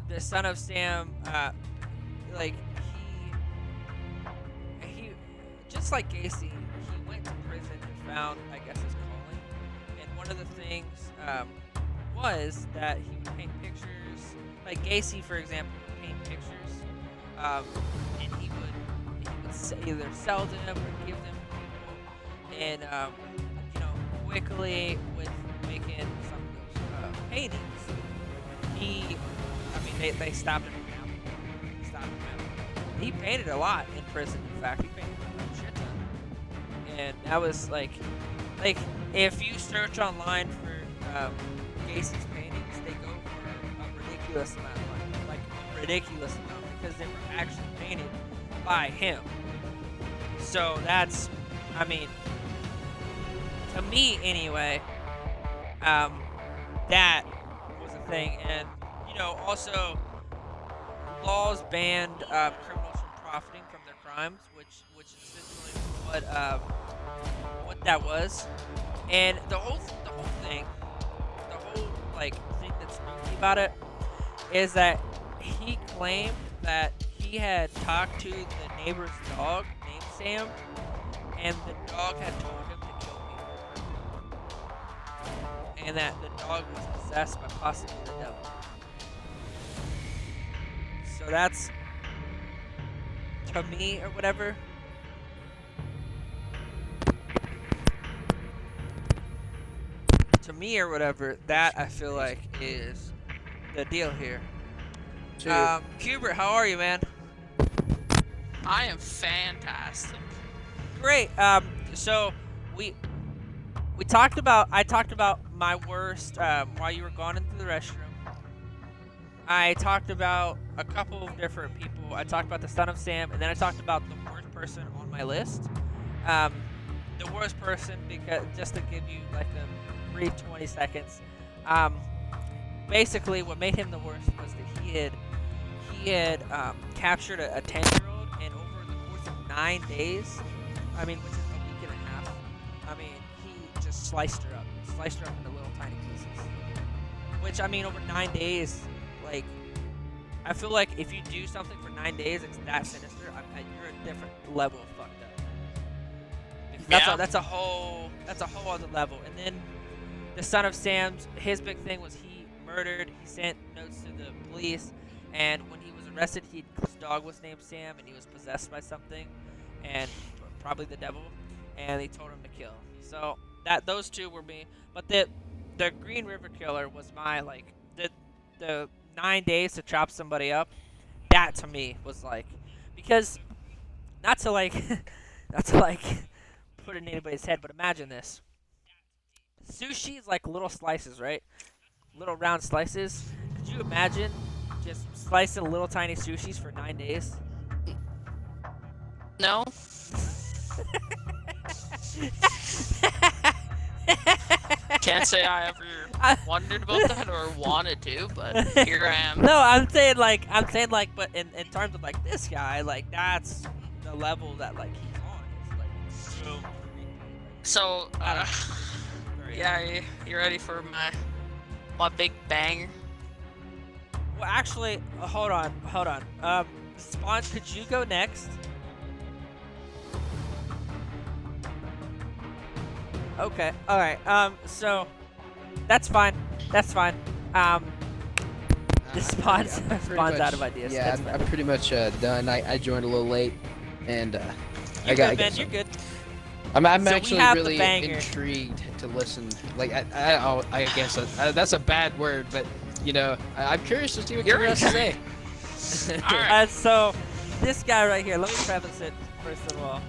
the Son of Sam, he just like Gacy, he went to prison and found, I guess, his calling. And one of the things was that he would paint pictures, like Gacy, for example, would paint pictures, and he would either sell them or give them to people, and quickly with making some of those paintings, they stopped him out. He painted a lot in prison. In fact, he painted a shit ton. And that was like if you search online for Gacy's paintings, they go for a ridiculous amount of money, like a ridiculous amount, because they were actually painted by him. So that's, to me anyway, that was a thing. And also, laws banned criminals from profiting from their crimes, which is essentially what that was. And the whole thing that's spooky about it is that he claimed that he had talked to the neighbor's dog named Sam, and the dog had told him to kill people, and that the dog was possessed by possibly the devil. So that's, to me or whatever, that I feel like is the deal here. Hubert, how are you, man? I am fantastic. Great. So we we talked about. I talked about my worst while you were gone into the restroom. I talked about a couple of different people. I talked about the son of Sam, and then I talked about the worst person on my list. Um, the worst person, because just to give you like a brief 20 seconds. Um, Basically, what made him the worst was that he had captured a 10-year-old, and over the course of 9 days, I mean, which is a week and a half, I mean, he just sliced her up into little tiny pieces. Which, I mean, over 9 days, like, I feel like if you do something for 9 days, it's that sinister. You're a different level of fucked up. That's a whole other level. And then the son of Sam's, his big thing was he murdered. He sent notes to the police, and when he was arrested, his dog was named Sam, and he was possessed by something, and probably the devil, and they told him to kill. So that those two were me. But the Green River Killer was my like the 9 days to chop somebody up. That to me was like, because not to like not to like put it in anybody's head, but imagine this. Sushi is like little slices, right? Little round slices. Could you imagine just slicing little tiny sushis for 9 days? No, can't say I ever I- wondered about that or wanted to, but here I am. No, I'm saying like, but in terms of like this guy, like that's the level that like he's on. It's like so creepy. So, I don't know. Very yeah, you ready for my big banger? Well, actually, hold on. Spawn, could you go next? Okay. All right. So that's fine. That's fine. This Spawn's I'm pretty Spawn's much- out of ideas. Yeah, That's I'm, fine. I'm pretty much done. I joined a little late, and You're I got. good, I man. got You're some. good. I'm So we actually have the really banger. intrigued to listen. Like I guess that's a bad word, but you know, I'm curious to see what You're you guys say. All right. So this guy right here. Let me preface it first of all.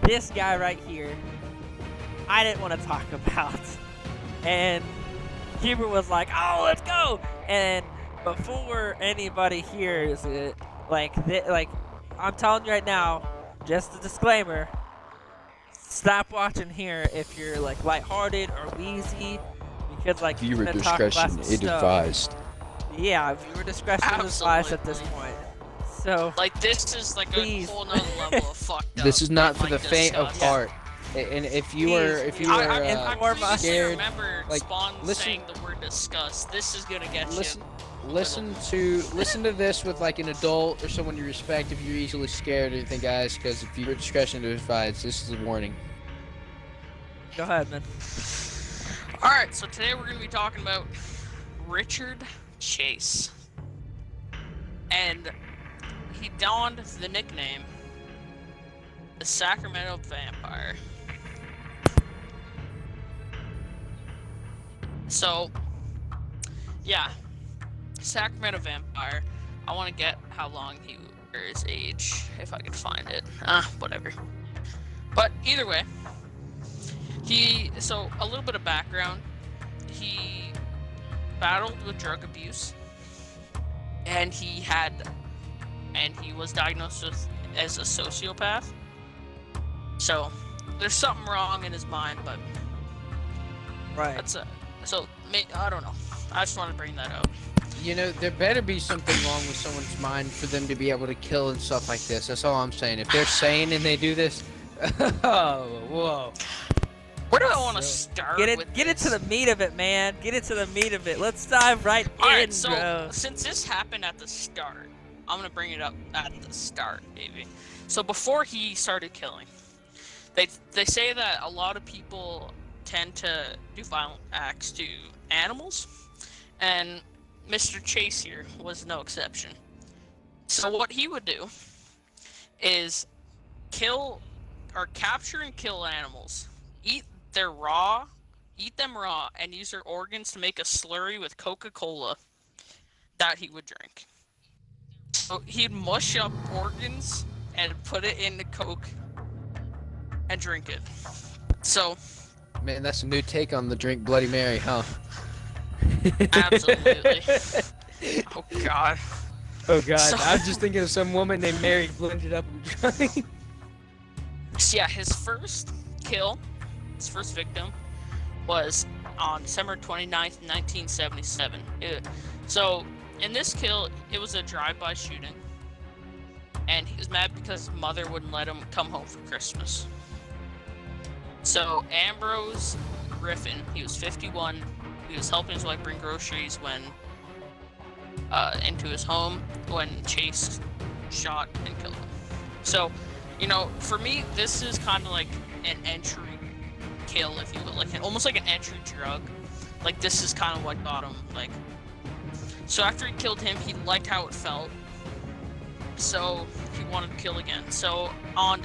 This guy right here, I didn't want to talk about, and Hubert was like, "Oh, let's go!" And before anybody hears it, like I'm telling you right now, just a disclaimer. Stop watching here if you're like lighthearted or wheezy, because like he's Viewer gonna talk about discretion some is stuff. advised. Yeah, viewer discretion is advised at this Absolutely. point. So Like this is like Please. a whole nother level of fucked up. This is not to, for like, the faint of discuss. heart. And if you Please, are if you please. are I previously scared, remember like, Spawn listen- saying the word disgust. This is gonna get listen you. listen to this with like an adult or someone you respect if you're easily scared or anything, guys. Because if viewer discretion is advised, this is a warning. go ahead, man. All right, so today we're gonna be talking about Richard Chase, and he donned the nickname the Sacramento Vampire. So, yeah, Sacramento Vampire. I want to get how long he or his age, if I could find it. Whatever. But either way, so a little bit of background. He battled with drug abuse, and he was diagnosed as a sociopath. So there's something wrong in his mind, but Right. I don't know. I just want to bring that up. You know, there better be something wrong with someone's mind for them to be able to kill and stuff like this. That's all I'm saying. If they're sane and they do this, oh, whoa. Where do I want to start? Get with it to this? the meat of it, man. Get it to the meat of it. Let's dive right in, Alright, so bro. since this happened at the start, I'm gonna bring it up at the start, baby. So before he started killing, they say that a lot of people tend to do violent acts to animals, and Mr. Chase here was no exception. So what he would do is capture and kill animals, eat them raw, and use their organs to make a slurry with Coca-Cola that he would drink. So he'd mush up organs and put it in the Coke and drink it. So, Man, that's a new take on the drink Bloody Mary, huh? absolutely. Oh God. Oh God, So- I was just thinking of some woman named Mary blended up and drank. So yeah, his first victim, was on December 29th, 1977. So in this kill, it was a drive-by shooting, and he was mad because his mother wouldn't let him come home for Christmas. So Ambrose Griffin, he was 51. He was helping his wife bring groceries into his home when Chase shot and killed him. So, for me, this is kind of like an entry kill, if you will, almost like an entry drug. Like, this is kind of what got him. So after he killed him, he liked how it felt, so he wanted to kill again. So on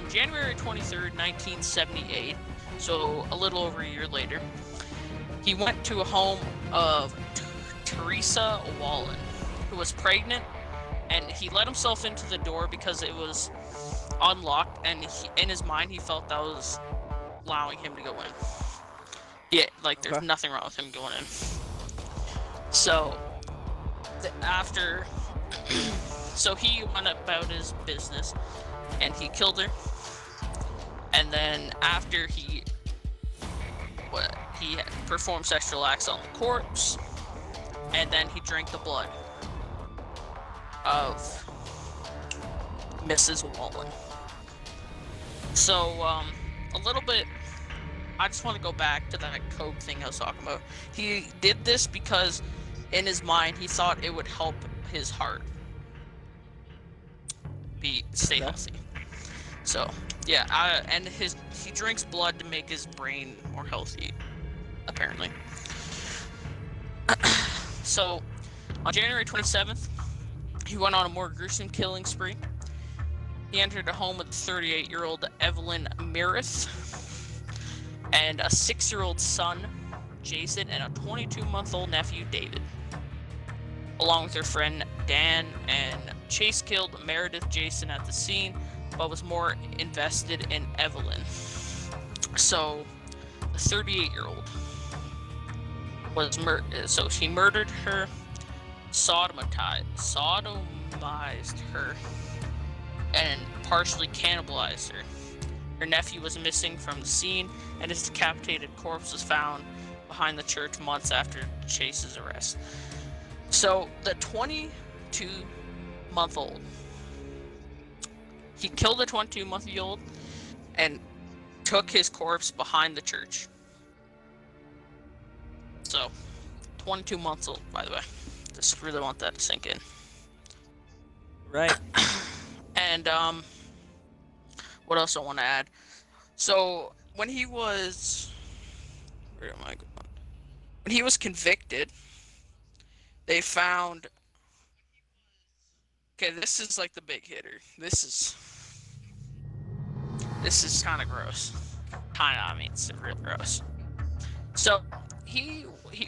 January 23rd, 1978, so a little over a year later, he went to a home of Teresa Wallen, who was pregnant, and he let himself into the door because it was unlocked, and in his mind he felt that was allowing him to go in. Yeah, there's nothing wrong with him going in. So so he went about his business and he killed her, and then after he performed sexual acts on the corpse, and then he drank the blood of Mrs. Wallen. So, a little bit, I just want to go back to that Coke thing I was talking about. He did this because in his mind he thought it would help his heart stay healthy. So, yeah, and he drinks blood to make his brain more healthy, apparently. So, on January 27th, he went on a more gruesome killing spree. He entered a home with 38-year-old Evelyn Meredith and a 6-year-old son, Jason, and a 22-month-old nephew, David, along with their friend Dan. And Chase killed Meredith Jason at the scene, but was more invested in Evelyn. So, the 38-year-old was so he murdered her, sodomized her, and partially cannibalized her. Her nephew was missing from the scene, and his decapitated corpse was found behind the church months after Chase's arrest. So the 22-month-old, he killed the 22-month-old and took his corpse behind the church. So 22 months old, by the way. Just really want that to sink in. Right. And what else I want to add? So when he was convicted, they found. Okay, this is like the big hitter. This is kind of gross. It's real gross. So he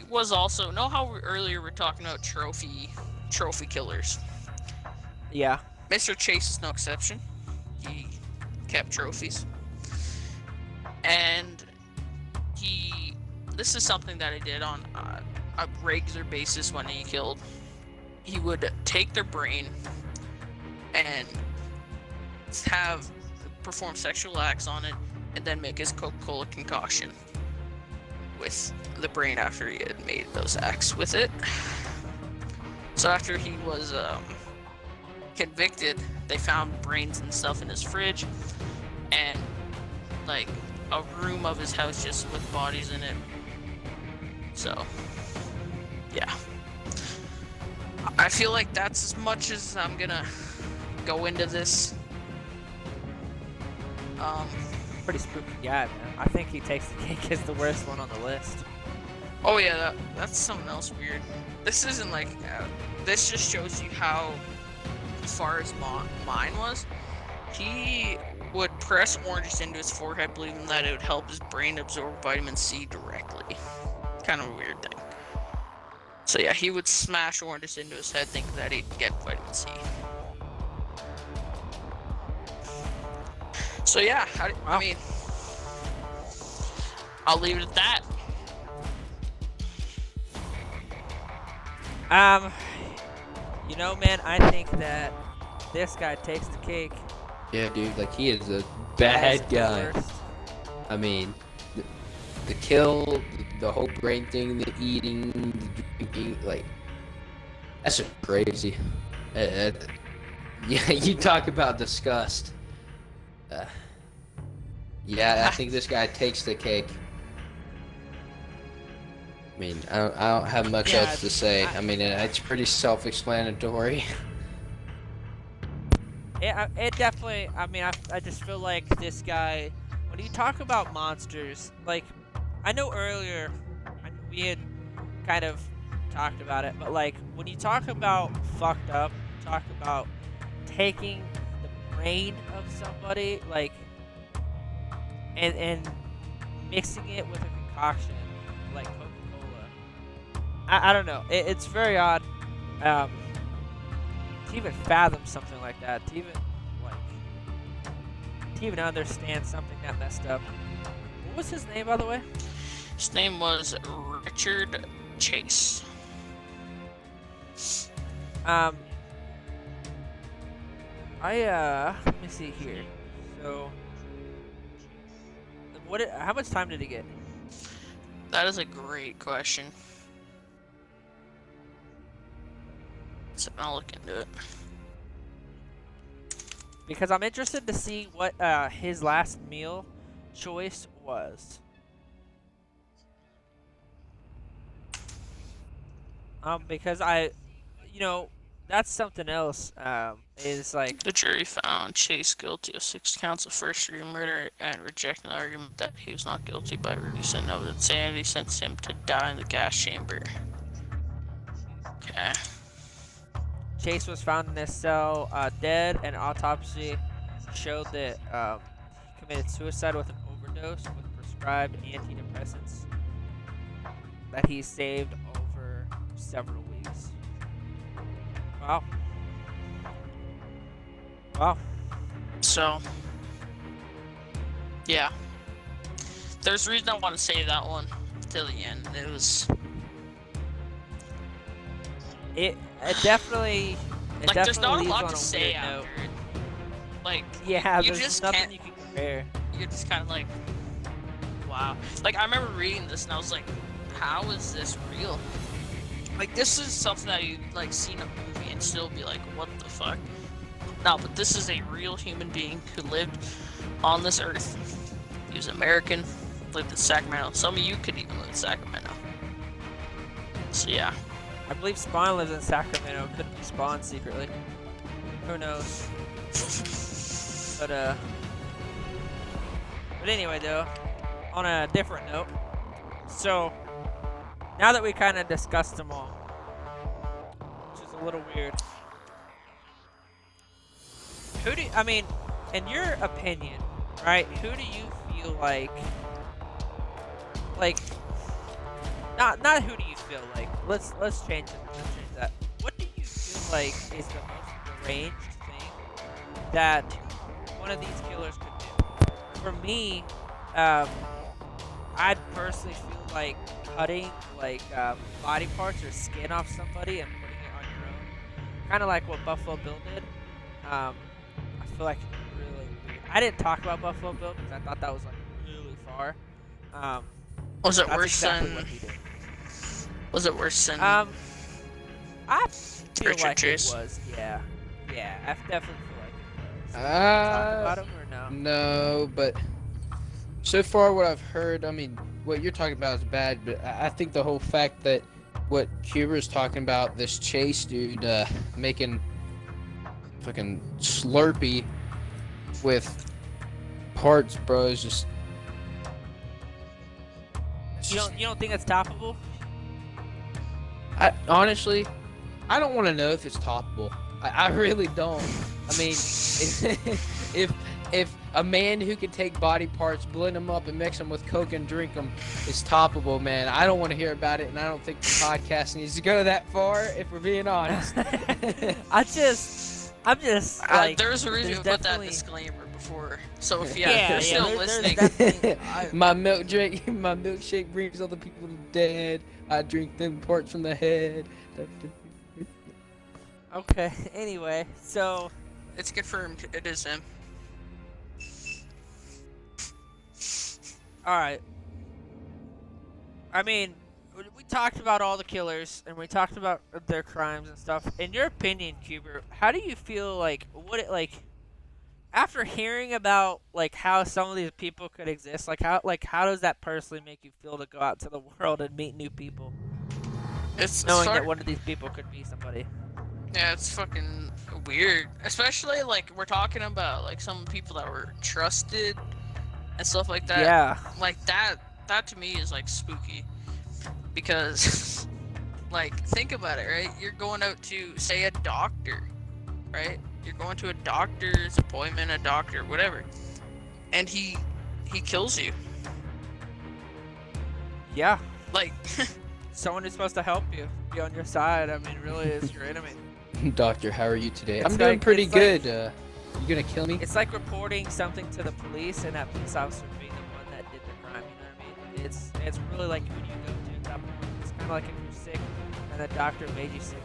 was also, know how earlier we were talking about trophy killers? Yeah. Mr. Chase is no exception. He kept trophies. And this is something that he did on a regular basis when he killed. He would take their brain and perform sexual acts on it, and then make his Coca-Cola concoction with the brain after he had made those acts with it. So after he was convicted, they found brains and stuff in his fridge, and like a room of his house just with bodies in it. So yeah, I feel like that's as much as I'm gonna go into this. Pretty spooky guy, man. I think he takes the cake as the worst one on the list. Oh yeah, that's something else weird. This isn't like, this just shows you how far his mind was. He would press oranges into his forehead, believing that it would help his brain absorb vitamin C directly. Kind of a weird thing. So yeah, he would smash oranges into his head, thinking that he'd get vitamin C. So yeah, I mean, I'll leave it at that. You know, man, I think that this guy takes the cake. Yeah, dude, like he is a as bad the guy. worst. I mean, the kill, the whole brain thing, the eating, the drinking, like, that's just crazy. Yeah, you talk about disgust. Yeah, I think this guy takes the cake. I mean, I don't have much else to say. I mean, it's pretty self-explanatory. It definitely. I mean, I just feel like this guy. When you talk about monsters, like, I know earlier we had kind of talked about it, but like when you talk about fucked up, talk about taking the brain of somebody, like, and mixing it with a concoction like Coca-Cola. I don't know. It's very odd. To even fathom something like that, to even understand something that messed up. What was his name, by the way? His name was Richard Chase. Let me see here. So, how much time did he get? That is a great question. So I'll look into it. Because I'm interested to see what his last meal choice was. Because that's something else. Is like The jury found Chase guilty of 6 counts of first-degree murder and rejecting the argument that he was not guilty by reason of insanity, sentenced him to die in the gas chamber. Okay. Chase was found in his cell, dead, and autopsy showed that he committed suicide with an overdose with prescribed antidepressants that he saved over several weeks. Wow. Wow. So, yeah. There's a reason I want to save that one till the end. It was... It definitely. Like, there's not a lot to say note. after it. Like, yeah, you there's just nothing can't... you can compare. You're just kind of like, wow. Like, I remember reading this and I was like, how is this real? Like, this is something that you like see in a movie and still be like, what the fuck? No, but this is a real human being who lived on this earth. He was American, lived in Sacramento. Some of you could even live in Sacramento. So yeah. I believe Spawn lives in Sacramento. Could be Spawn secretly. Who knows? But anyway, though, on a different note. So, now that we kind of discussed them all, which is a little weird. I mean, in your opinion, right? Who do you feel like, not who do you feel like? Let's change it. Let's change that. What do you feel like is the most deranged thing that one of these killers could do? For me, I personally feel like cutting body parts or skin off somebody and putting it on your own, kind of like what Buffalo Bill did. I feel like it's really weird. I didn't talk about Buffalo Bill because I thought that was like really far. Was it That's worse exactly than? what he did. Was it worse than? I feel Richard like Chase? it was. Yeah, I definitely feel like it was. Uh, Talk about him or no? No, but so far what I've heard, I mean, what you're talking about is bad, but I think the whole fact that what Cuba's talking about, this Chase dude making fucking Slurpee with parts, bro, is just... You don't think it's toppable? Honestly, I don't want to know if it's toppable. I really don't. I mean, if a man who can take body parts, blend them up, and mix them with Coke and drink them is toppable, man, I don't want to hear about it, and I don't think the podcast needs to go that far, if we're being honest. I'm just like, there's a reason we put that definitely... disclaimer for. So if Yeah, you're still there's listening, definitely- my milkshake brings all the people dead. I drink them parts from the head. Okay. Anyway, so it's confirmed. It is him. all right. I mean, we talked about all the killers and we talked about their crimes and stuff. In your opinion, Cuber, how do you feel like what it like after hearing about like how some of these people could exist? How does that personally make you feel to go out to the world and meet new people, It's knowing hard. that one of these people could be somebody? Yeah, it's fucking weird. Especially like we're talking about like some people that were trusted and stuff like that. Yeah. Like that to me is like spooky. Because like think about it, right? You're going out to say a doctor, right? You're going to a doctor's appointment, a doctor, whatever. And he kills you. Yeah. Like Someone who's supposed to help you, be on your side. I mean, really is your enemy. Doctor, how are you today? It's I'm doing like- pretty it's like- good. You gonna kill me? It's like reporting something to the police and that police officer being the one that did the crime. You know what I mean? It's really like when you go to that point. It's kind of like if you're sick and the doctor made you sick.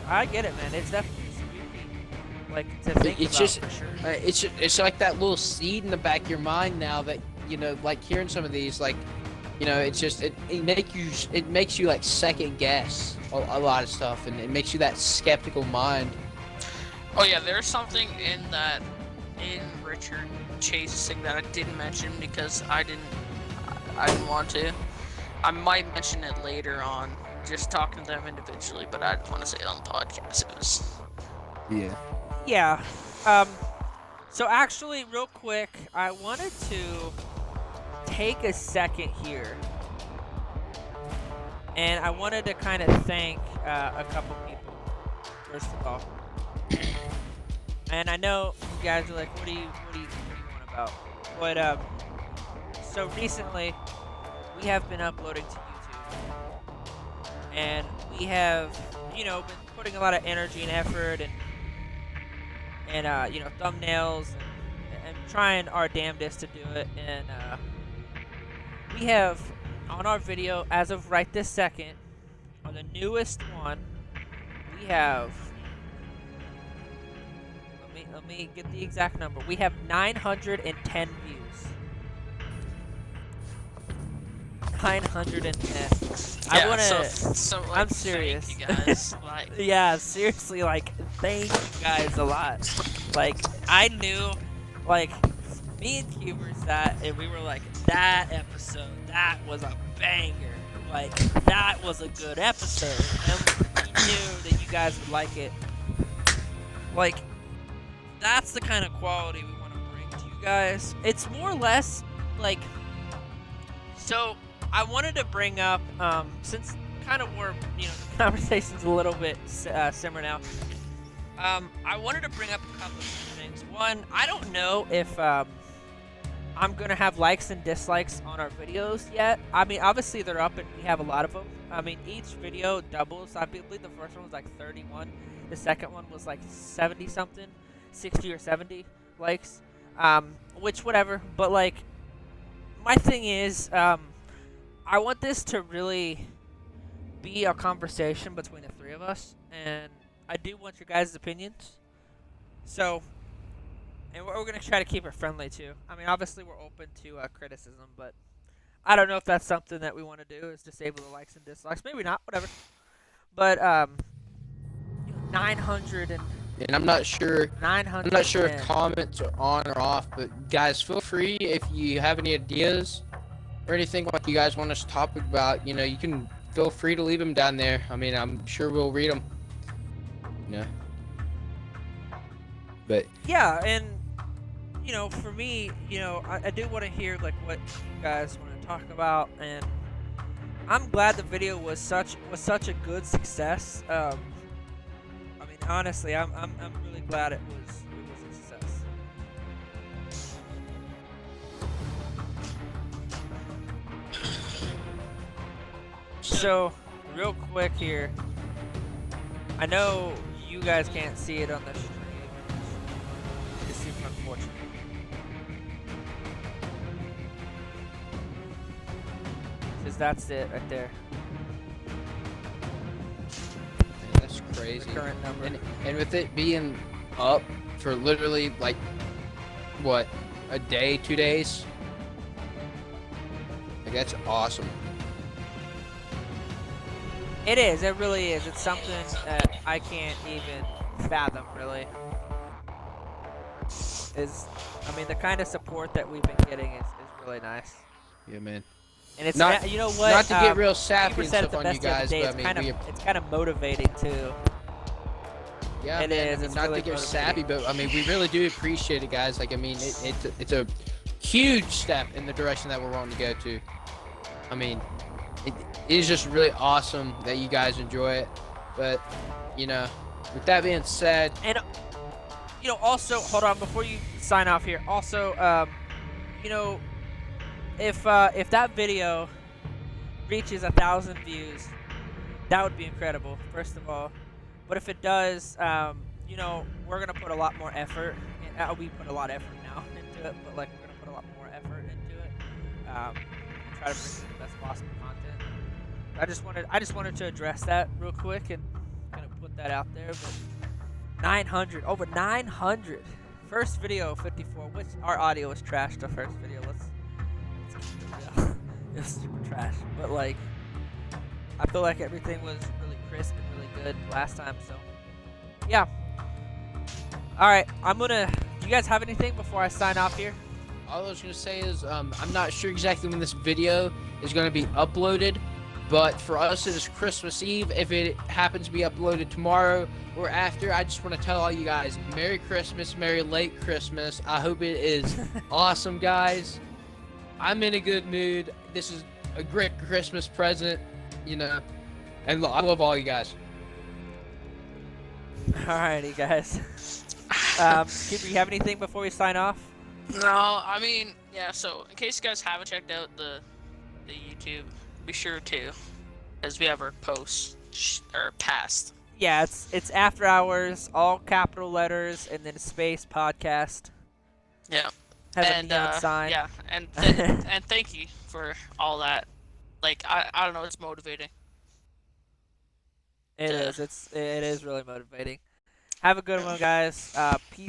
I get it, man. It's definitely spooky. Like to think It's about just- for sure. It's like that little seed in the back of your mind now that like hearing some of these, like, it's just it makes you like second guess a lot of stuff, and it makes you that skeptical mind. oh yeah, there's something in Richard Chase's thing that I didn't mention because I didn't want to. I might mention it later on, just talking to them individually, but I didn't want to say it on the podcast. It was Yeah. Yeah. So actually, real quick, I wanted to take a second here, and I wanted to kind of thank a couple people. First of all, and I know you guys are like, what do you want about? But so recently, we have been uploading to YouTube, and we have been putting a lot of energy and effort and thumbnails and trying our damnedest to do it. And we have on our video, as of right this second, on the newest one, we have. Let me get the exact number. We have 910 views. 910. I yeah. wanna. So like, I'm serious. Thank you guys. Like, Yeah, seriously, like, thank you guys a lot. Like, I knew, like, me and Cuber sat, and we were like, that episode, that was a banger. Like, that was a good episode. And we knew that you guys would like it. Like, that's the kind of quality we want to bring to you guys. It's more or less, like, so, I wanted to bring up, since kind of we're, the conversation's a little bit simmer now. I wanted to bring up a couple of things. One, I don't know if I'm gonna have likes and dislikes on our videos yet. I mean, obviously they're up and we have a lot of them. I mean, each video doubles. I believe the first one was like 31. The second one was like 70 something, 60 or 70 likes. Which whatever. But like, my thing is, I want this to really be a conversation between the three of us, and I do want your guys' opinions. So, and we're going to try to keep it friendly too. I mean, obviously we're open to criticism, but I don't know if that's something that we want to do, is disable the likes and dislikes. Maybe not, whatever. But 900 and And I'm not sure 900. I'm not sure if comments are on or off, but guys, feel free if you have any ideas or anything like you guys want us to topic about, you can feel free to leave them down there. I mean, I'm sure we'll read them. But Yeah, and for me, I do want to hear like what you guys want to talk about, and I'm glad the video was such a good success. I mean, honestly, I'm really glad it was a success. So, real quick here, I know you guys can't see it on the stream. It's super unfortunate. That's it right there. Man, that's The crazy. current number. And with it being up for literally like what, a day, 2 days? Like that's awesome. It is. It really is. It's something that I can't even fathom, really. I mean, the kind of support that we've been getting is really nice. Yeah, man. And it's Not- you know what? Not to get real Steve sappy and said it stuff the on you best the other guys, day. but I mean, It's kind of motivating too. yeah, It man. is, I mean, it's not really to get motivating. sappy, but I mean, we really do appreciate it, guys. Like, I mean, it's a huge step in the direction that we're wanting to go to. I mean, it is just really awesome that you guys enjoy it. But, you know, with that being said, And also, hold on before you sign off here. Also, if that video reaches 1,000 views, that would be incredible. First of all, but if it does, we're gonna put a lot more effort. We put a lot of effort now into it, but like we're gonna put a lot more effort into it. Try to bring you the best possible content. I just wanted to address that real quick and kind of put that out there. But 900, over 900. First video 54, which our audio was trash. The first video, let's keep it real. It was super trash, but like I feel like everything was really crisp and really good last time. So yeah. All right, do you guys have anything before I sign off here? all I was gonna say is I'm not sure exactly when this video is gonna be uploaded, but for us it is Christmas Eve. If it happens to be uploaded tomorrow or after, I just want to tell all you guys Merry Christmas, Merry late Christmas. I hope it is awesome, guys. I'm in a good mood. This is a great Christmas present, you know, and I love all you guys. Alrighty, guys. Keeper, you have anything before we sign off? No, I mean, yeah, so in case you guys haven't checked out the YouTube, be sure to, as we have our posts, or past. Yeah, it's After Hours, all capital letters, and then space podcast. Yeah. Has a And, neon sign. yeah, and thank you for all that. Like, I don't know, it's motivating. It Yeah. is. It is really motivating. Have a good one, guys. Peace